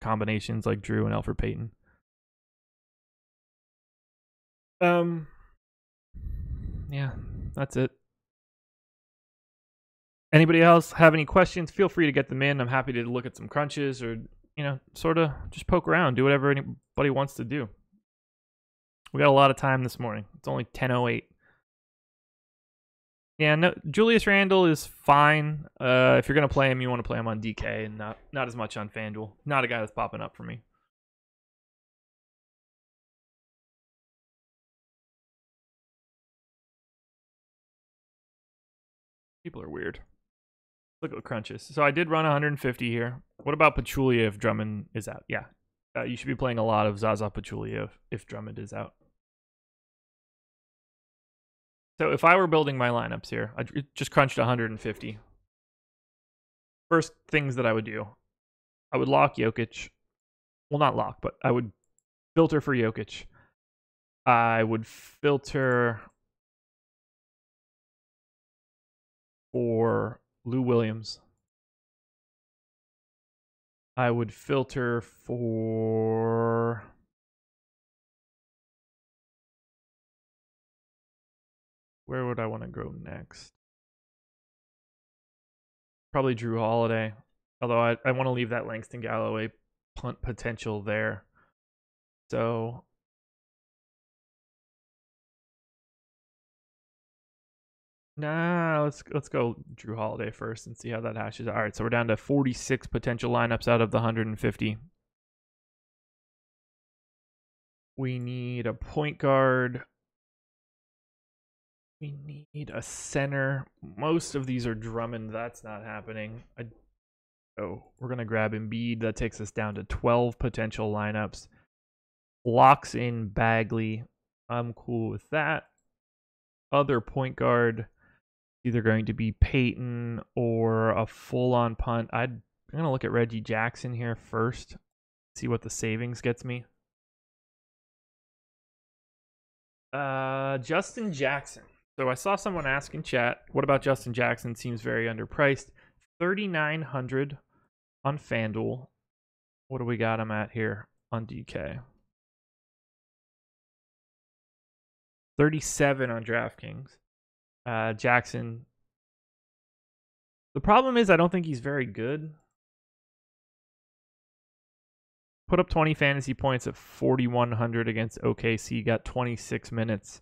combinations like Drew and Elfrid Payton. Yeah, that's it. Anybody else have any questions? Feel free to get them in. I'm happy to look at some crunches or, sort of just poke around, do whatever anybody wants to do. We got a lot of time this morning. It's only 10:08. Yeah, no, Julius Randle is fine. If you're going to play him, you want to play him on DK and not as much on FanDuel. Not a guy that's popping up for me. People are weird. Look at the crunches. So I did run 150 here. What about Pachulia if Drummond is out? Yeah, you should be playing a lot of Zaza Pachulia if Drummond is out. So if I were building my lineups here, I just crunched 150. First things that I would do, I would lock Jokic. Well, not lock, but I would filter for Jokic. I would filter for Lou Williams. I would filter for... Where would I want to go next? Probably Drew Holiday. Although I want to leave that Langston Galloway punt potential there. So... Nah, let's go Drew Holiday first and see how that hashes. All right, so we're down to 46 potential lineups out of the 150. We need a point guard. We need a center. Most of these are Drummond. That's not happening. We're going to grab Embiid. That takes us down to 12 potential lineups. Locks in Bagley. I'm cool with that. Other point guard, either going to be Peyton or a full-on punt. I'm going to look at Reggie Jackson here first. See what the savings gets me. Justin Jackson. So I saw someone ask in chat, what about Justin Jackson? Seems very underpriced. 3,900 on FanDuel. What do we got him at here on DK? 37 on DraftKings. Jackson. The problem is I don't think he's very good. Put up 20 fantasy points at 4,100 against OKC. Got 26 minutes.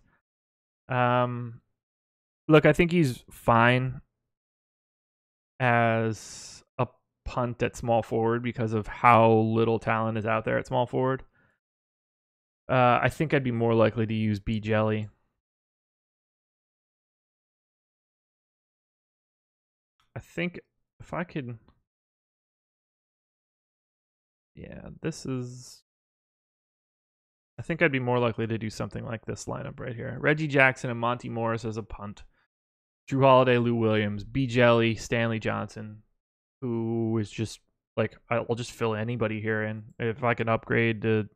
Look, I think he's fine as a punt at small forward because of how little talent is out there at small forward. I think I'd be more likely to use B Jelly. I think if I could... Yeah, this is... I think I'd be more likely to do something like this lineup right here. Reggie Jackson and Monty Morris as a punt. Drew Holiday, Lou Williams, B Jelly, Stanley Johnson, who is just like, I'll just fill anybody here in. If I can upgrade to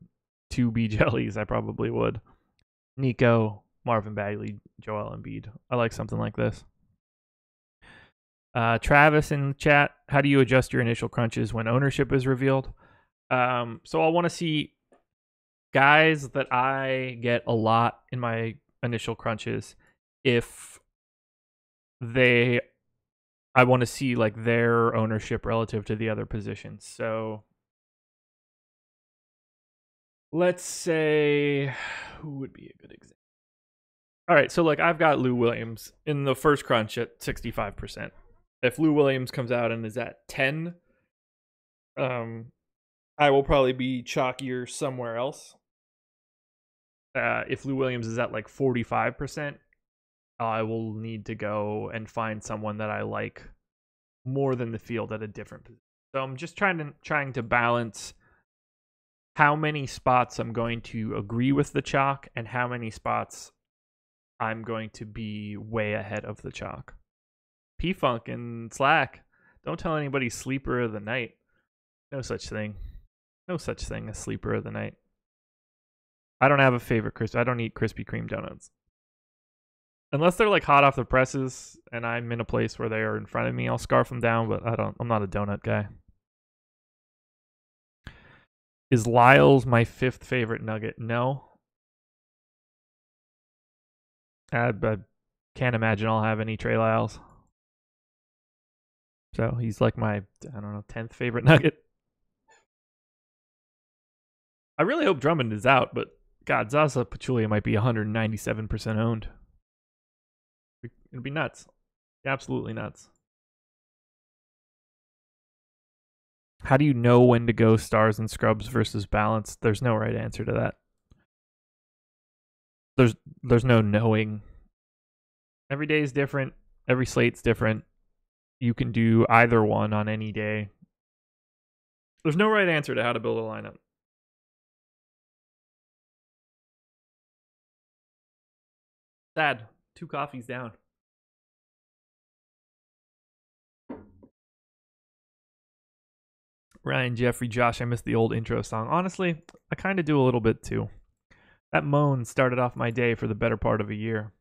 2 B Jellies, I probably would. Nico, Marvin Bagley, Joel Embiid. I like something like this. Travis in the chat, how do you adjust your initial crunches when ownership is revealed? So I'll want to see guys that I get a lot in my initial crunches. If I want to see like their ownership relative to the other positions. So let's say, who would be a good example? All right, so like I've got Lou Williams in the first crunch at 65%. If Lou Williams comes out and is at 10, I will probably be chalkier somewhere else. If Lou Williams is at like 45%, I will need to go and find someone that I like more than the field at a different position. So I'm just trying to balance how many spots I'm going to agree with the chalk and how many spots I'm going to be way ahead of the chalk. P-Funk and Slack, don't tell anybody sleeper of the night. No such thing. No such thing as sleeper of the night. I don't have a favorite crisp. I don't eat Krispy Kreme donuts. Unless they're like hot off the presses and I'm in a place where they are in front of me, I'll scarf them down, but I'm not a donut guy. Is Lyles my 5th favorite Nugget? No. I can't imagine I'll have any Trey Lyles. So he's like my, I don't know, 10th favorite Nugget. I really hope Drummond is out, but God, Zaza Pachulia might be 197% owned. It'd be nuts. Absolutely nuts. How do you know when to go stars and scrubs versus balance? There's no right answer to that. There's no knowing. Every day is different. Every slate's different. You can do either one on any day. There's no right answer to how to build a lineup. Sad. 2 coffees down. Ryan, Jeffrey, Josh, I missed the old intro song. Honestly, I kind of do a little bit too. That moan started off my day for the better part of a year.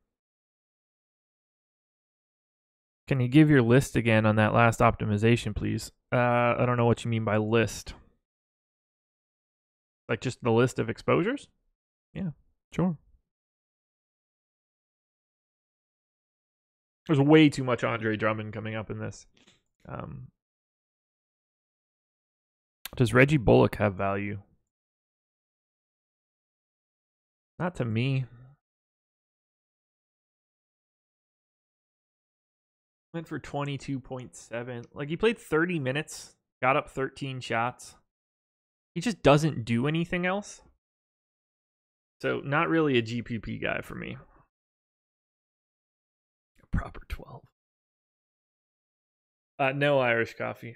Can you give your list again on that last optimization, please? I don't know what you mean by list. Like just the list of exposures? Yeah, sure. There's way too much Andre Drummond coming up in this. Does Reggie Bullock have value? Not to me. Went for 22.7. Like, he played 30 minutes, got up 13 shots. He just doesn't do anything else. So, not really a GPP guy for me. A proper 12. No Irish coffee.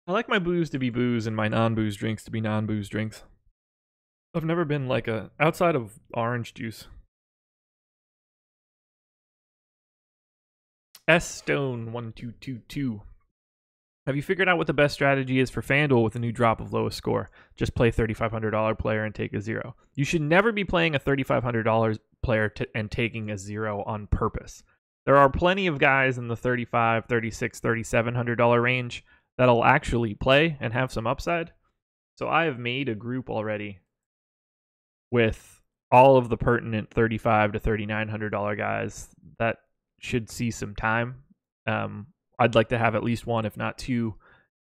I like my booze to be booze and my non-booze drinks to be non-booze drinks. I've never been like outside of orange juice. S Stone 1222. Have you figured out what the best strategy is for FanDuel with a new drop of lowest score? Just play $3,500 player and take a 0. You should never be playing a $3,500 player and taking a 0 on purpose. There are plenty of guys in the $3,500, $3,600, $3,700 range that'll actually play and have some upside. So I have made a group already with all of the pertinent $3,500 to $3,900 guys that should see some time. I'd like to have at least one, if not 2,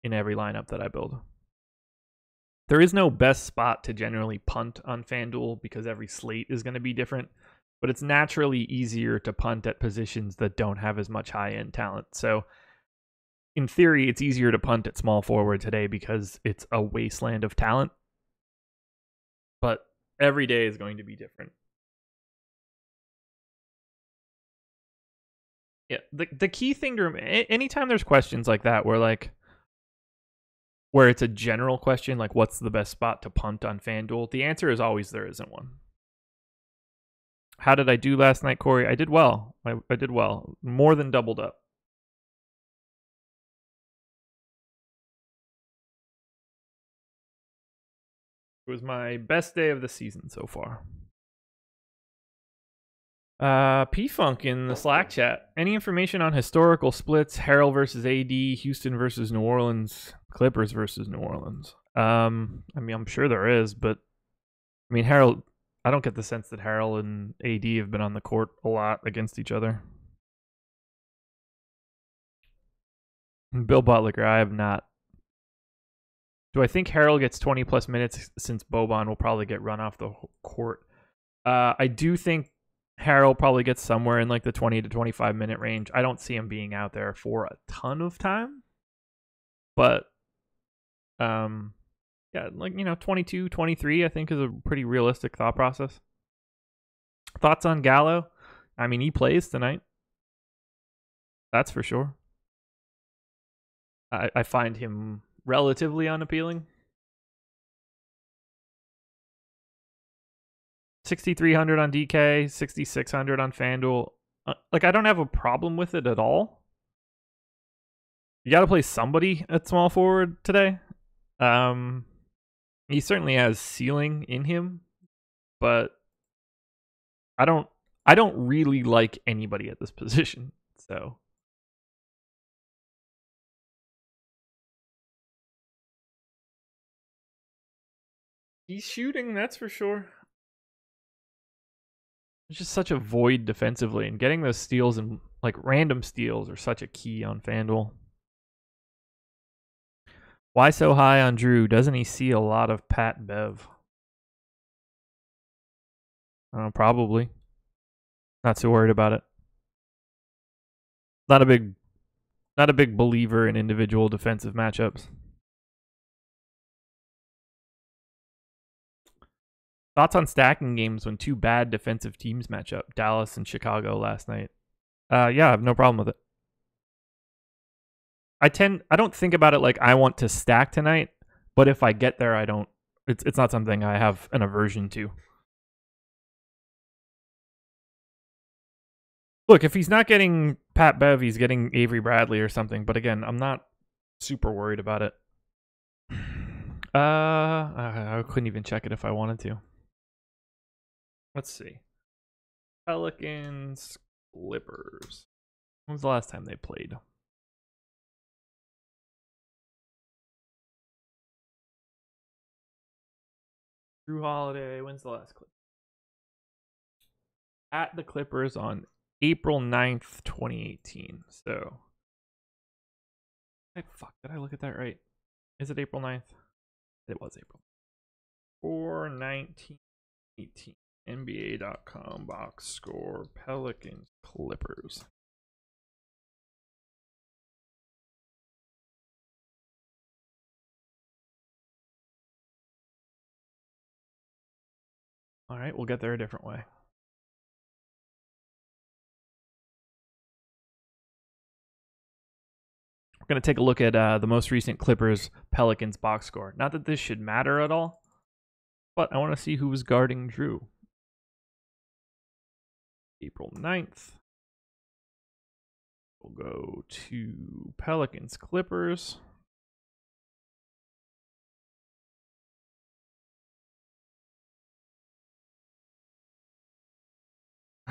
in every lineup that I build. There is no best spot to generally punt on FanDuel because every slate is going to be different, but it's naturally easier to punt at positions that don't have as much high-end talent. So in theory, it's easier to punt at small forward today because it's a wasteland of talent. but every day is going to be different. Yeah, the key thing to anytime there's questions like that where it's a general question like what's the best spot to punt on FanDuel, the answer is always there isn't one. How did I do last night, Corey? I did well. I did well. More than doubled up. It was my best day of the season so far. P-Funk in the Slack chat. Any information on historical splits? Harrell versus AD, Houston versus New Orleans, Clippers versus New Orleans. I mean, I'm sure there is, but I mean, Harrell. I don't get the sense that Harrell and AD have been on the court a lot against each other. Bill Butler, I have not. Do I think Harrell gets 20 plus minutes since Boban will probably get run off the court? I do think Harrell probably gets somewhere in like the 20 to 25 minute range. I don't see him being out there for a ton of time. But yeah, like 22, 23 I think is a pretty realistic thought process. Thoughts on Gallo? I mean, he plays tonight. That's for sure. I find him relatively unappealing. 6,300 on DK, 6,600 on FanDuel. Like, I don't have a problem with it at all. You got to play somebody at small forward today. He certainly has ceiling in him, but I don't really like anybody at this position. So he's shooting, that's for sure. It's just such a void defensively, and getting those steals and like random steals are such a key on FanDuel. Why so high on Drew? Doesn't he see a lot of Pat Bev? Probably. Not too worried about it. Not a big believer in individual defensive matchups. Thoughts on stacking games when two bad defensive teams match up? Dallas and Chicago last night. Yeah, I have no problem with it. I don't think about it like I want to stack tonight, but if I get there, I don't. It's not something I have an aversion to. Look, if he's not getting Pat Bev, he's getting Avery Bradley or something. But again, I'm not super worried about it. I couldn't even check it if I wanted to. Let's see. Pelicans, Clippers. When was the last time they played? Drew Holiday. When's the last clip? At the Clippers on April 9th, 2018. So, fuck, did I look at that right? Is it April 9th? It was April. 4/19/18. NBA.com box score. Pelicans, Clippers. All right, we'll get there a different way. We're going to take a look at the most recent Clippers Pelicans box score. Not that this should matter at all, but I want to see who was guarding Drew. April 9th. We'll go to Pelicans Clippers.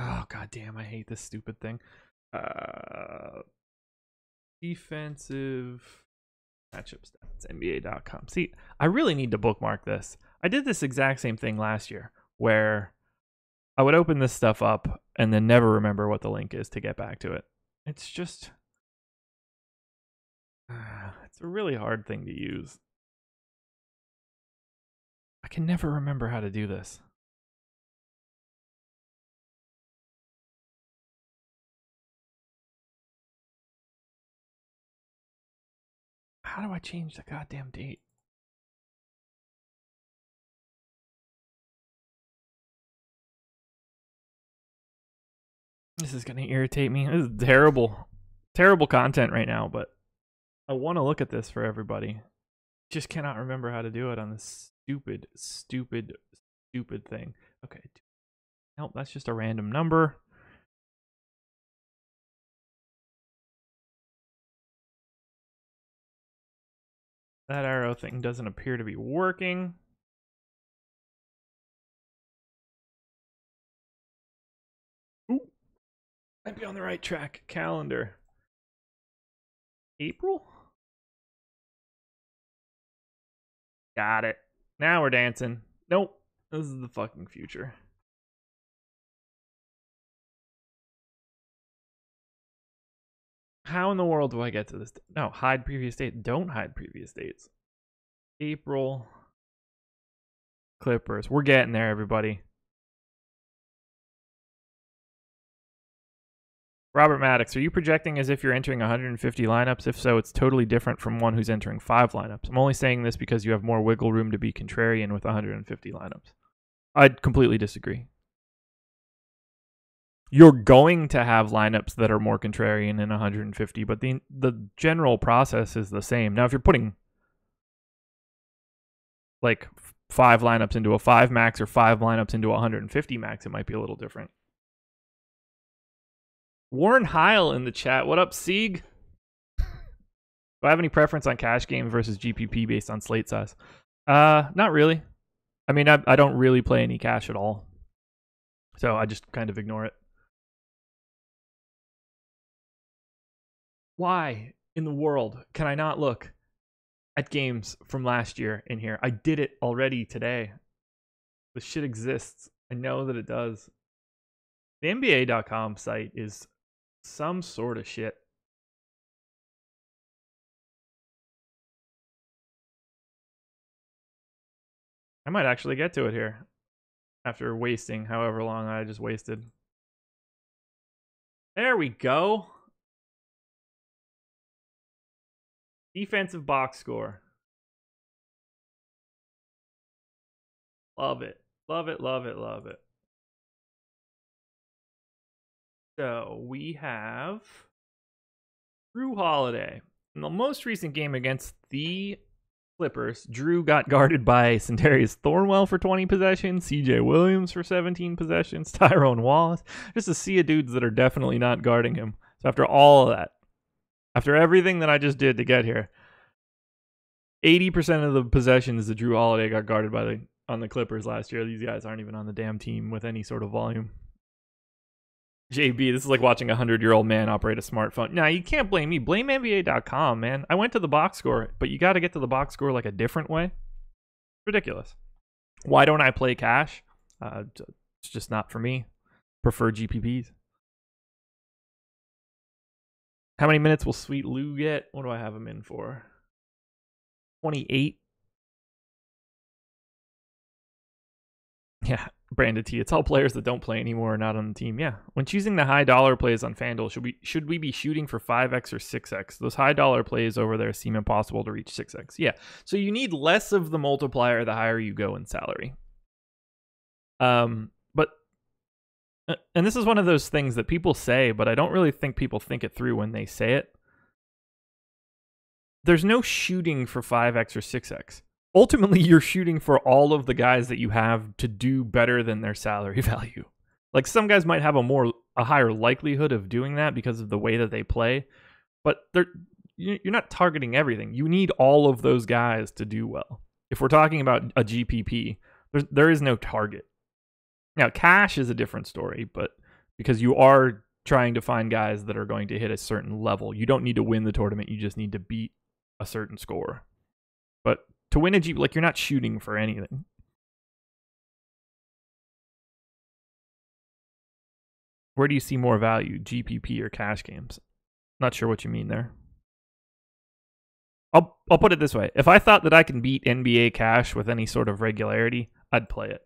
Oh, goddamn, I hate this stupid thing. Defensive matchup stats, NBA.com. See, I really need to bookmark this. I did this exact same thing last year where I would open this stuff up and then never remember what the link is to get back to it. It's just, it's a really hard thing to use. I can never remember how to do this. How do I change the goddamn date? This is going to irritate me. This is terrible. Terrible content right now, but I want to look at this for everybody. Just cannot remember how to do it on this stupid thing. Okay. Nope, that's just a random number. That arrow thing doesn't appear to be working. Ooh. Might be on the right track. Calendar. April? Got it. Now we're dancing. Nope. This is the fucking future. How in the world do I get to this? No, hide previous date. Don't hide previous dates. April. Clippers. We're getting there, everybody. Robert Maddox, are you projecting as if you're entering 150 lineups? If so, it's totally different from one who's entering 5 lineups. I'm only saying this because you have more wiggle room to be contrarian with 150 lineups. I'd completely disagree. You're going to have lineups that are more contrarian in 150, but the general process is the same. Now, if you're putting like 5 lineups into a 5 max or 5 lineups into a 150 max, it might be a little different. Warren Heil in the chat. What up, Sieg? Do I have any preference on cash game versus GPP based on slate size? Not really. I mean, I don't really play any cash at all. So I just kind of ignore it. Why in the world can I not look at games from last year in here? I did it already today. This shit exists. I know that it does. The NBA.com site is some sort of shit. I might actually get to it here after wasting however long I just wasted. There we go. Defensive box score. Love it. Love it, love it, love it. So we have Drew Holiday. In the most recent game against the Clippers, Drew got guarded by Santarius Thornwell for 20 possessions, CJ Williams for 17 possessions, Tyrone Wallace. Just to see dudes that are definitely not guarding him. So after all of that, after everything that I just did to get here, 80% of the possessions that Drew Holiday got guarded by on the Clippers last year. These guys aren't even on the damn team with any sort of volume. JB, this is like watching a 100-year-old man operate a smartphone. Nah, you can't blame me. Blame NBA.com, man. I went to the box score, but you got to get to the box score like a different way. Ridiculous. Why don't I play cash? It's just not for me. Prefer GPPs. How many minutes will Sweet Lou get? What do I have him in for? 28. Yeah, Brandon T. It's all players that don't play anymore are not on the team. Yeah. When choosing the high dollar plays on FanDuel, should we be shooting for 5x or 6x? Those high dollar plays over there seem impossible to reach 6x. Yeah. So you need less of the multiplier the higher you go in salary. But and this is one of those things that people say, but I don't really think people think it through when they say it. There's no shooting for 5x or 6x. Ultimately, you're shooting for all of the guys that you have to do better than their salary value. Like some guys might have a higher likelihood of doing that because of the way that they play, but you're not targeting everything. You need all of those guys to do well. If we're talking about a GPP, there is no target. Now, cash is a different story, but because you are trying to find guys that are going to hit a certain level, you don't need to win the tournament. You just need to beat a certain score. But to win a GPP, like you're not shooting for anything. Where do you see more value, GPP or cash games? Not sure what you mean there. I'll put it this way. If I thought that I can beat NBA cash with any sort of regularity, I'd play it.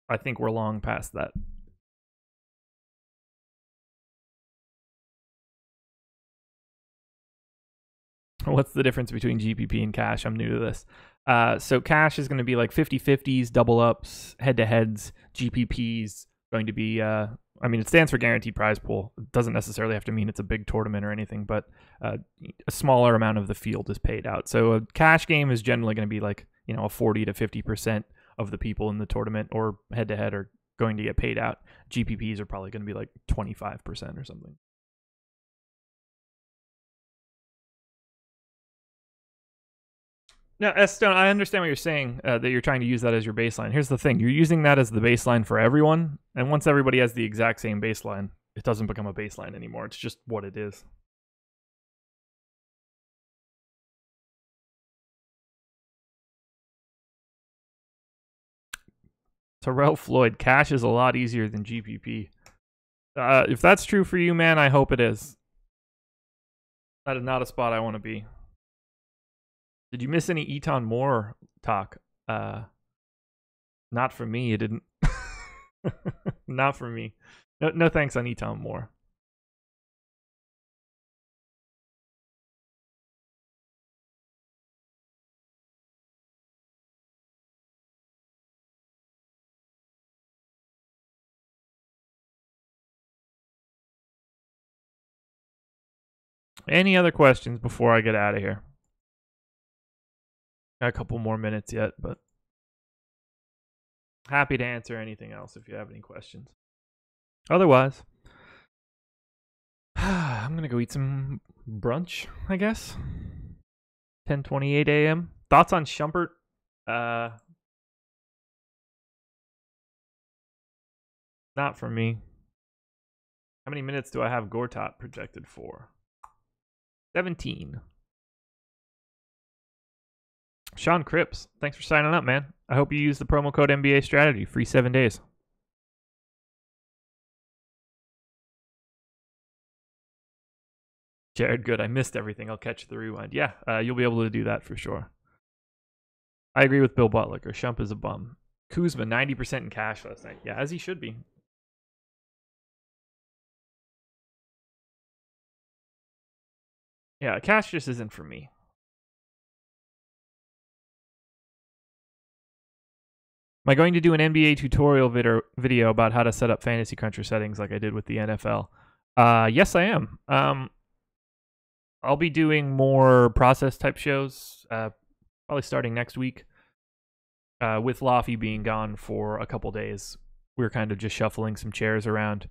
I think we're long past that. What's the difference between GPP and cash? I'm new to this. So cash is going to be like 50-50s, double ups, head-to-heads. GPP's going to be I mean, it stands for guaranteed prize pool. It doesn't necessarily have to mean it's a big tournament or anything, but a smaller amount of the field is paid out. So a cash game is generally going to be like, a 40 to 50% of the people in the tournament or head-to-head are going to get paid out. GPPs are probably going to be like 25% or something. Now, S-Stone, I understand what you're saying, that you're trying to use that as your baseline. Here's the thing. You're using that as the baseline for everyone, and once everybody has the exact same baseline, it doesn't become a baseline anymore. It's just what it is. Terrell Floyd, cash is a lot easier than GPP. If that's true for you, man, I hope it is. That is not a spot I want to be. Did you miss any Eton Moore talk? Not for me. It didn't. Not for me. No thanks on Eton Moore. Any other questions before I get out of here? Got a couple more minutes yet, but happy to answer anything else if you have any questions. Otherwise, I'm going to go eat some brunch, I guess. 10:28 a.m. Thoughts on Shumpert? Not for me. How many minutes do I have Gortat projected for? 17. Sean Cripps, thanks for signing up, man. I hope you use the promo code NBA Strategy. Free 7 days. Jared, good. I missed everything. I'll catch the rewind. Yeah, you'll be able to do that for sure. I agree with Bill Butler. Shump is a bum. Kuzma, 90% in cash last night. Yeah, as he should be. Yeah, cash just isn't for me. Am I going to do an NBA tutorial video about how to set up Fantasy Cruncher settings like I did with the NFL? Yes, I am. I'll be doing more process type shows, probably starting next week. With Laffy being gone for a couple days, we're kind of just shuffling some chairs around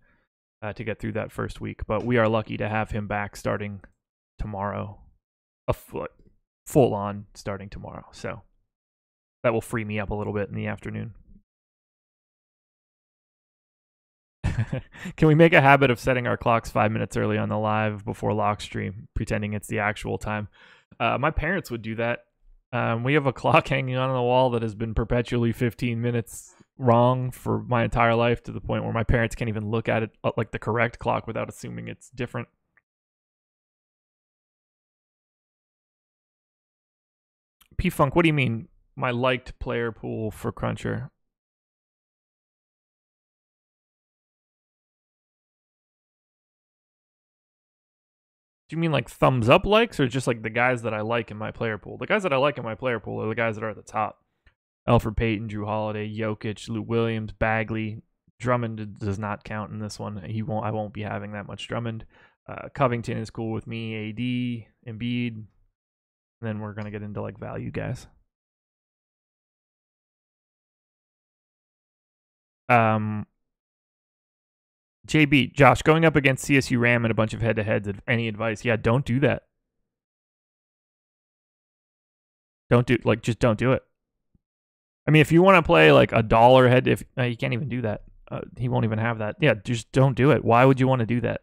to get through that first week. But we are lucky to have him back starting tomorrow, full on starting tomorrow. So that will free me up a little bit in the afternoon. Can we make a habit of setting our clocks 5 minutes early on the live before lock stream, pretending it's the actual time? My parents would do that. We have a clock hanging on the wall that has been perpetually 15 minutes wrong for my entire life, to the point where my parents can't even look at it like the correct clock without assuming it's different. P-Funk, what do you mean? My liked player pool for Cruncher. Do you mean like thumbs up likes, or just like the guys that I like in my player pool? The guys that I like in my player pool are the guys that are at the top. Alfred Payton, Drew Holiday, Jokic, Lou Williams, Bagley. Drummond does not count in this one. I won't be having that much Drummond. Covington is cool with me. AD, Embiid. And then we're going to get into like value guys. JB, Josh, going up against CSU Ram and a bunch of head-to-heads, any advice? Yeah, don't do that. Just don't do it. I mean, if you want to play like $1 head, you can't even do that. He won't even have that. Yeah, just don't do it. Why would you want to do that?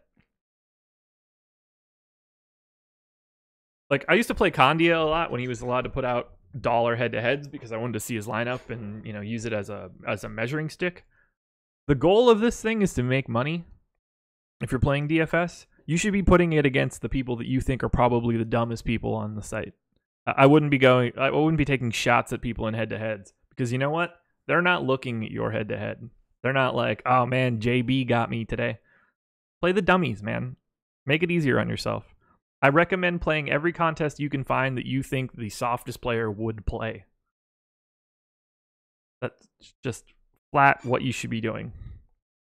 Like, I used to play Condia a lot when he was allowed to put out $1 head-to-heads because I wanted to see his lineup and, use it as a measuring stick. The goal of this thing is to make money. If you're playing DFS, you should be putting it against the people that you think are probably the dumbest people on the site. I wouldn't be taking shots at people in head-to-heads, because you know what? They're not looking at your head-to-head. They're not like, oh man, JB got me today. Play the dummies, man. Make it easier on yourself. I recommend playing every contest you can find that you think the softest player would play. That's just flat what you should be doing.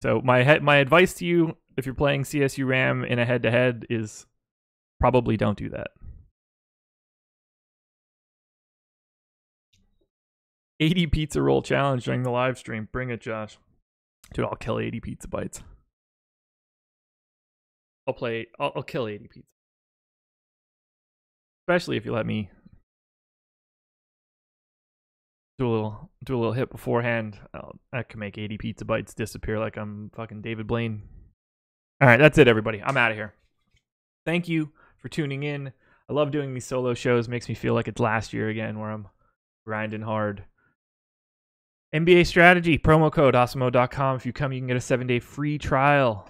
So my advice to you, if you're playing CSU Ram in a head-to-head, is probably don't do that. 80 pizza roll challenge during the live stream. Bring it, Josh. Dude, I'll kill 80 pizza bites. I'll kill 80 pizza. Especially if you let me do a little hit beforehand. I can make 80 pizza bites disappear like I'm fucking David Blaine. All right, that's it, everybody. I'm out of here. Thank you for tuning in. I love doing these solo shows. Makes me feel like it's last year again where I'm grinding hard. NBA strategy, promo code awesemo.com. If you come, you can get a 7-day free trial.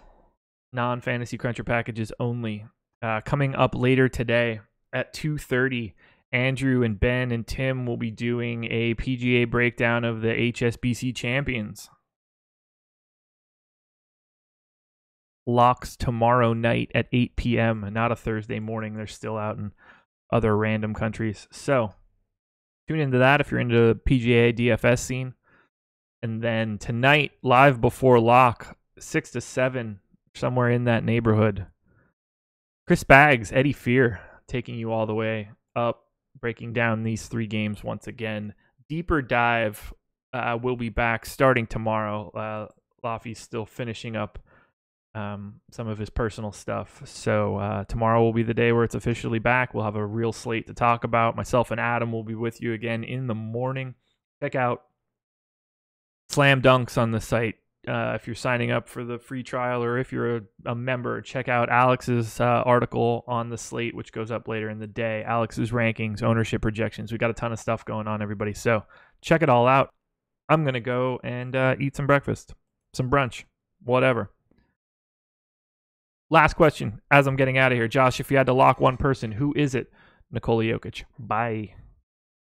Non-fantasy cruncher packages only. Coming up later today at 2:30, Andrew and Ben and Tim will be doing a PGA breakdown of the HSBC champions. Locks tomorrow night at 8 p.m. Not a Thursday morning. They're still out in other random countries. So tune into that if you're into the PGA DFS scene. And then tonight, live before lock, 6 to 7, somewhere in that neighborhood. Chris Baggs, Eddie Fear, taking you all the way up, breaking down these 3 games once again. Deeper dive will be back starting tomorrow. Laffy's still finishing up some of his personal stuff. So tomorrow will be the day where it's officially back. We'll have a real slate to talk about. Myself and Adam will be with you again in the morning. Check out Slam Dunks on the site. If you're signing up for the free trial, or if you're a member, check out Alex's article on the slate, which goes up later in the day. Alex's rankings, ownership projections. We got a ton of stuff going on, everybody. So check it all out. I'm going to go and eat some breakfast, some brunch, whatever. Last question as I'm getting out of here. Josh, if you had to lock one person, who is it? Nikola Jokic. Bye.